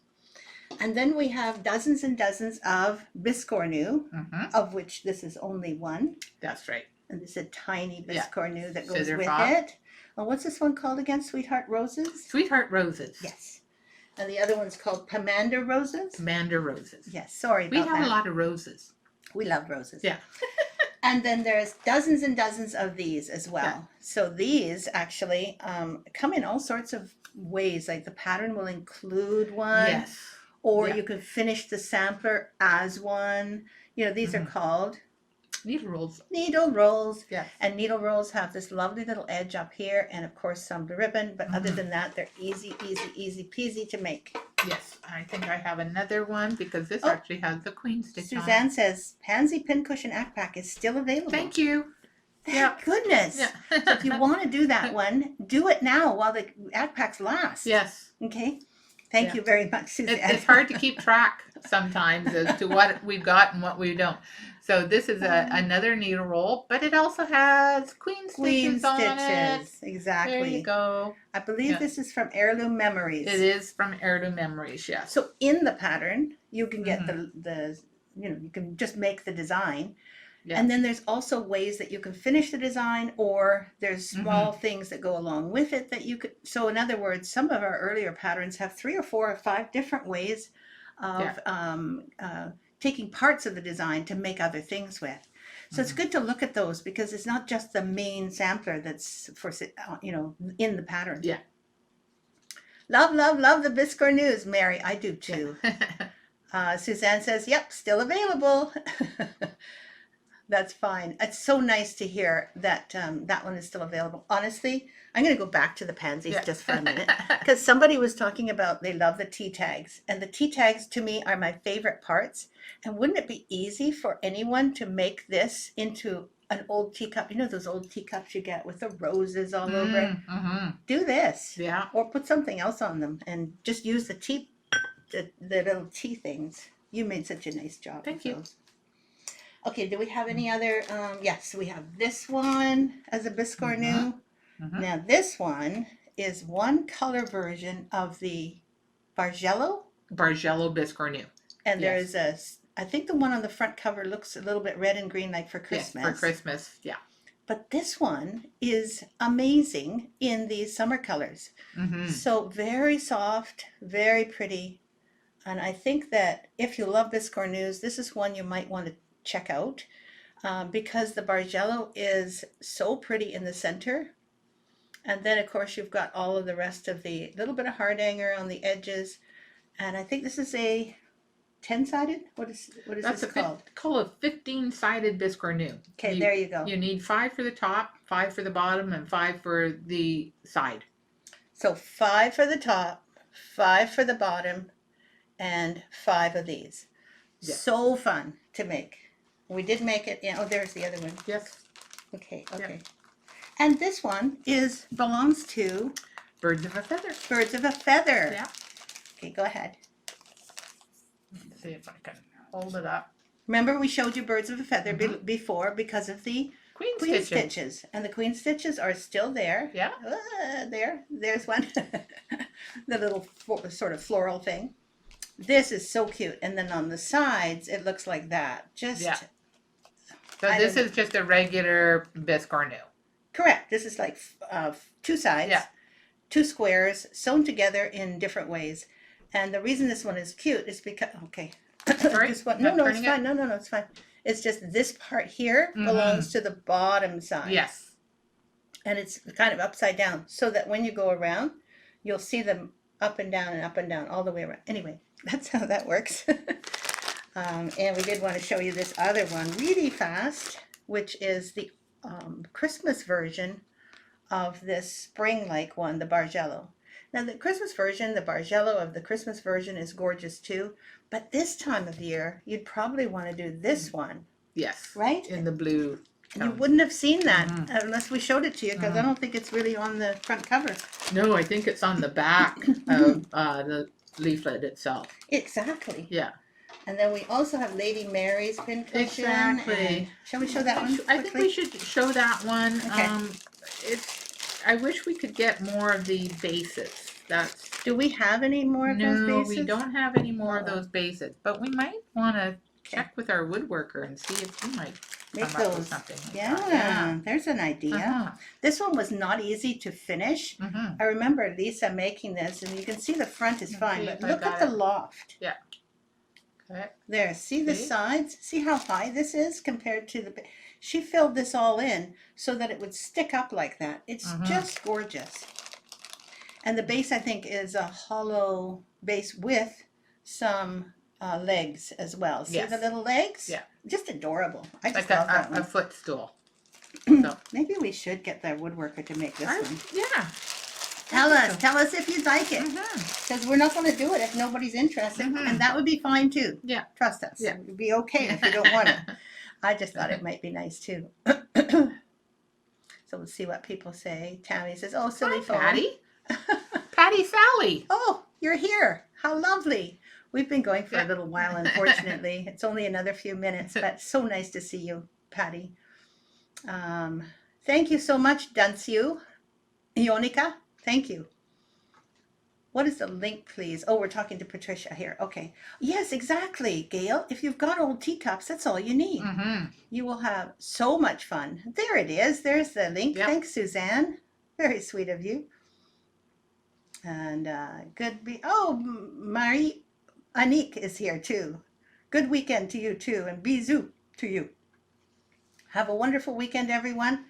And then we have dozens and dozens of biscornu, of which this is only one. That's right. And this is a tiny biscornu that goes Scissor with fob. it. Oh, what's this one called again? Sweetheart Roses? Sweetheart Roses. Yes. And the other one's called Pomander Roses? Pomander Roses. Yes, sorry We about that. have a lot of roses. We love roses. Yeah. And then there's dozens and dozens of these as well. Yeah. So these actually come in all sorts of ways. Like the pattern will include one. Yes. Or Yeah. you can finish the sampler as one. You know, these are called Needle rolls. needle rolls. Yes. And needle rolls have this lovely little edge up here and of course some ribbon. But other than that, they're easy peasy to make. Yes. I think I have another one because this actually has the queen stitch on Suzanne it. says Pansy Pincushion Act Pack is still available. Thank you. Thank goodness. Yeah. So if you want to do that one, do it now while the Act Packs last. Yes. Okay. Thank you very much, Suzanne. It's hard to keep track sometimes as to what we've got and what we don't. So this is another needle roll, but it also has queen stitches on it. Exactly. There you go. I believe this is from Heirloom Memories. It is from Heirloom Memories, yes. So in the pattern, you can get the you can just make the design. Yeah. And then there's also ways that you can finish the design, or there's small things that go along with it that you could. So in other words, some of our earlier patterns have 3 or 4 or 5 different ways of taking parts of the design to make other things with. So it's good to look at those because it's not just the main sampler that's for in the pattern. Yeah. Love the Biscore News, Mary. I do too. Suzanne says, "Yep, still available." That's fine. It's so nice to hear that that one is still available. Honestly, I'm going to go back to the pansies just for a minute because somebody was talking about they love the tea tags, and the tea tags to me are my favorite parts. And wouldn't it be easy for anyone to make this into an old teacup? You know those old teacups you get with the roses all over it? Do this. Yeah. Or put something else on them and just use the little tea things. You made such a nice job. Thank you. Those. Okay, do we have any other? Yes, we have this one as a biscornu. Now this one is one color version of the Bargello. Bargello Biscornu. And there's I think the one on the front cover looks a little bit red and green like for Christmas. Yes, for Christmas, yeah. But this one is amazing in these summer colors. So very soft, very pretty. And I think that if you love biscornus, this is one you might want to check out because the Bargello is so pretty in the center, and then of course you've got all of the rest of the little bit of hard hanger on the edges, and I think this is a 10-sided. What is this called? Called a 15-sided Biscornu. Okay, there you go. You need 5 for the top, 5 for the bottom, and 5 for the side. So 5 for the top, 5 for the bottom, and 5 of these. Yeah. So fun to make. We did make it. Yeah. Oh, there's the other one. Yes. Okay. Yeah. And this one belongs to Birds of a Feather. Birds of a Feather. Yeah. Okay, go ahead. Let's see if I can hold it up. Remember we showed you Birds of a Feather before because of the queen stitches. And the queen stitches are still there. Yeah. There's one. The little sort of floral thing. This is so cute. And then on the sides, it looks like that. So this is just a regular Biscornu. Correct. This is like 2 sides, 2 squares sewn together in different ways. And the reason this one is cute is because, Sorry? it's fine. No, it's fine. It's just this part here belongs to the bottom side. Yes. And it's kind of upside down so that when you go around, you'll see them up and down, all the way around. Anyway, that's how that works. And we did want to show you this other one really fast, which is the Christmas version of this spring-like one, the Bargello. Now the Christmas version, the Bargello of the Christmas version is gorgeous too, but this time of year, you'd probably want to do this one. Yes. Right? In the blue. You wouldn't have seen that unless we showed it to you, because I don't think it's really on the front cover. No, I think it's on the back of the leaflet itself. Exactly. Yeah. And then we also have Lady Mary's pincushion. Exactly. Shall we show that one quickly? I think we should show that one. Okay. I wish we could get more of the bases. Do we have any more of those bases? No, we don't have any more of those bases. But we might want to check with our woodworker and see if he might make come up those. with something like Yeah, that. there's an idea. This one was not easy to finish. I remember Lisa making this, and you can see the front is fine, but look at the loft. Yeah. Okay. There, see the sides? See how high this is compared to the... She filled this all in so that it would stick up like that. It's just gorgeous. And the base, I think, is a hollow base with some legs as well. See the little legs? Yeah. Just adorable. I just like love that one. a footstool. So. Maybe we should get the woodworker to make this one. Yeah. Tell us if you'd like it. Because we're not going to do it if nobody's interested. And that would be fine too. Yeah. Trust us. Yeah. It would be okay if you don't want it. I just thought it might be nice too. So let's see what people say. Tammy says, oh, silly phone. Patty. Patty Sally. Oh, you're here. How lovely. We've been going for a little while, unfortunately. It's only another few minutes, but so nice to see you, Patty. Thank you so much, Danciu. Ionica, thank you. What is the link, please? Oh, we're talking to Patricia here. Okay. Yes, exactly, Gail. If you've got old teacups, that's all you need. You will have so much fun. There it is. There's the link. Yep. Thanks, Suzanne. Very sweet of you. And Marie Anik is here too. Good weekend to you too, and bisous to you. Have a wonderful weekend, everyone.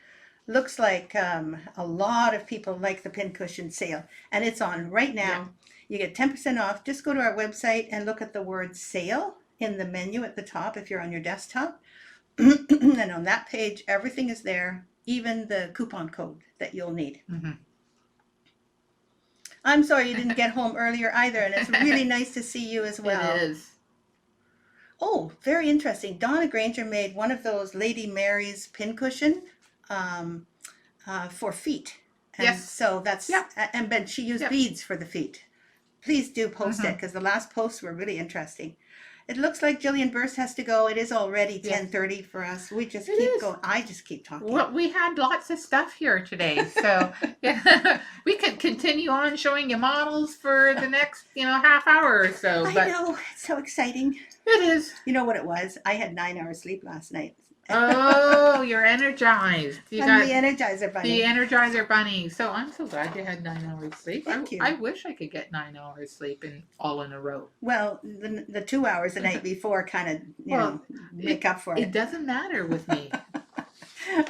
Looks like a lot of people like the pincushion sale, and it's on right now. You get 10% off. Just go to our website and look at the word sale in the menu at the top if you're on your desktop. And on that page, everything is there, even the coupon code that you'll need. I'm sorry you didn't get home earlier either, and it's really nice to see you as well. It is. Oh, very interesting. Donna Granger made one of those Lady Mary's pincushion for feet. And yes. So that's, and then she used beads for the feet. Please do post it, because the last posts were really interesting. It looks like Jillian Burst has to go. It is already 10:30 for us. We just keep going. I just keep talking. Well, we had lots of stuff here today, so we could continue on showing you models for the next, half hour or so. I know. It's so exciting. It is. You know what it was? I had 9 hours sleep last night. Oh, you're energized. You got the Energizer Bunny. The Energizer Bunny. So I'm so glad you had 9 hours sleep. Thank you. I wish I could get 9 hours sleep all in a row. Well, the 2 hours the night before kind of, make up for it. It doesn't matter with me.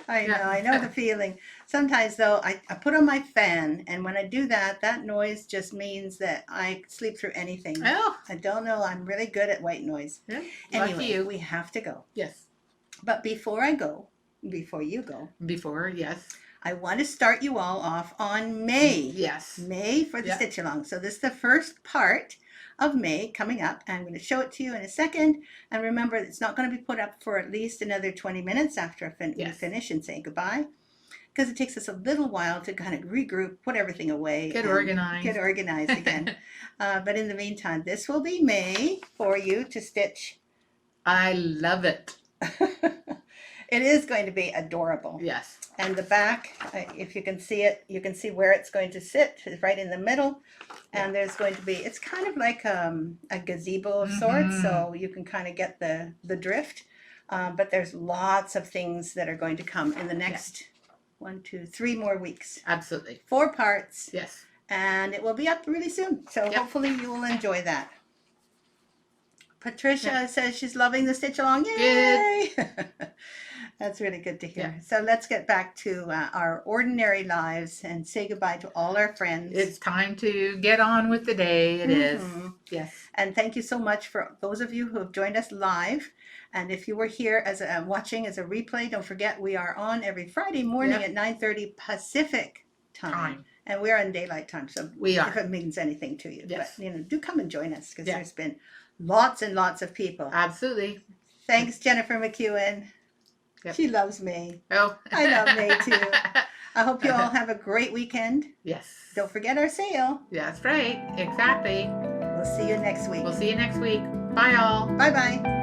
I know the feeling. Sometimes, though, I put on my fan, and when I do that, that noise just means that I sleep through anything. Oh. I don't know. I'm really good at white noise. Yeah. Anyway, we have to go. Yes. But before you go, yes. I want to start you all off on May. Yes. May for the stitch along. So this is the first part of May coming up. I'm going to show it to you in a second. And remember, it's not going to be put up for at least another 20 minutes after we finish and say goodbye. Because it takes us a little while to kind of regroup, put everything away. Get organized again. But in the meantime, this will be May for you to stitch. I love it. It is going to be adorable. Yes. And the back, if you can see it, you can see where it's going to sit. It's right in the middle. And there's going to be, it's kind of like a gazebo of sorts, so you can kind of get the drift. But there's lots of things that are going to come in the next 1, 2, 3 more weeks. Absolutely. 4 parts. Yes. And it will be up really soon. So hopefully you will enjoy that. Patricia says she's loving the stitch along. Yay! Good. That's really good to hear. Yeah. So let's get back to our ordinary lives and say goodbye to all our friends. It's time to get on with the day. It is. Yes. And thank you so much for those of you who have joined us live. And if you were here as watching as a replay, don't forget we are on every Friday morning at 9:30 Pacific time. And we're on daylight time, so We are. if it means anything to you. Yes. But do come and join us because there's been lots and lots of people. Absolutely. Thanks, Jennifer McEwen. Yep. She loves May. Oh. I love May too. I hope you all have a great weekend. Yes. Don't forget our sale. That's right. Exactly. We'll see you next week. We'll see you next week. Bye all. Bye-bye.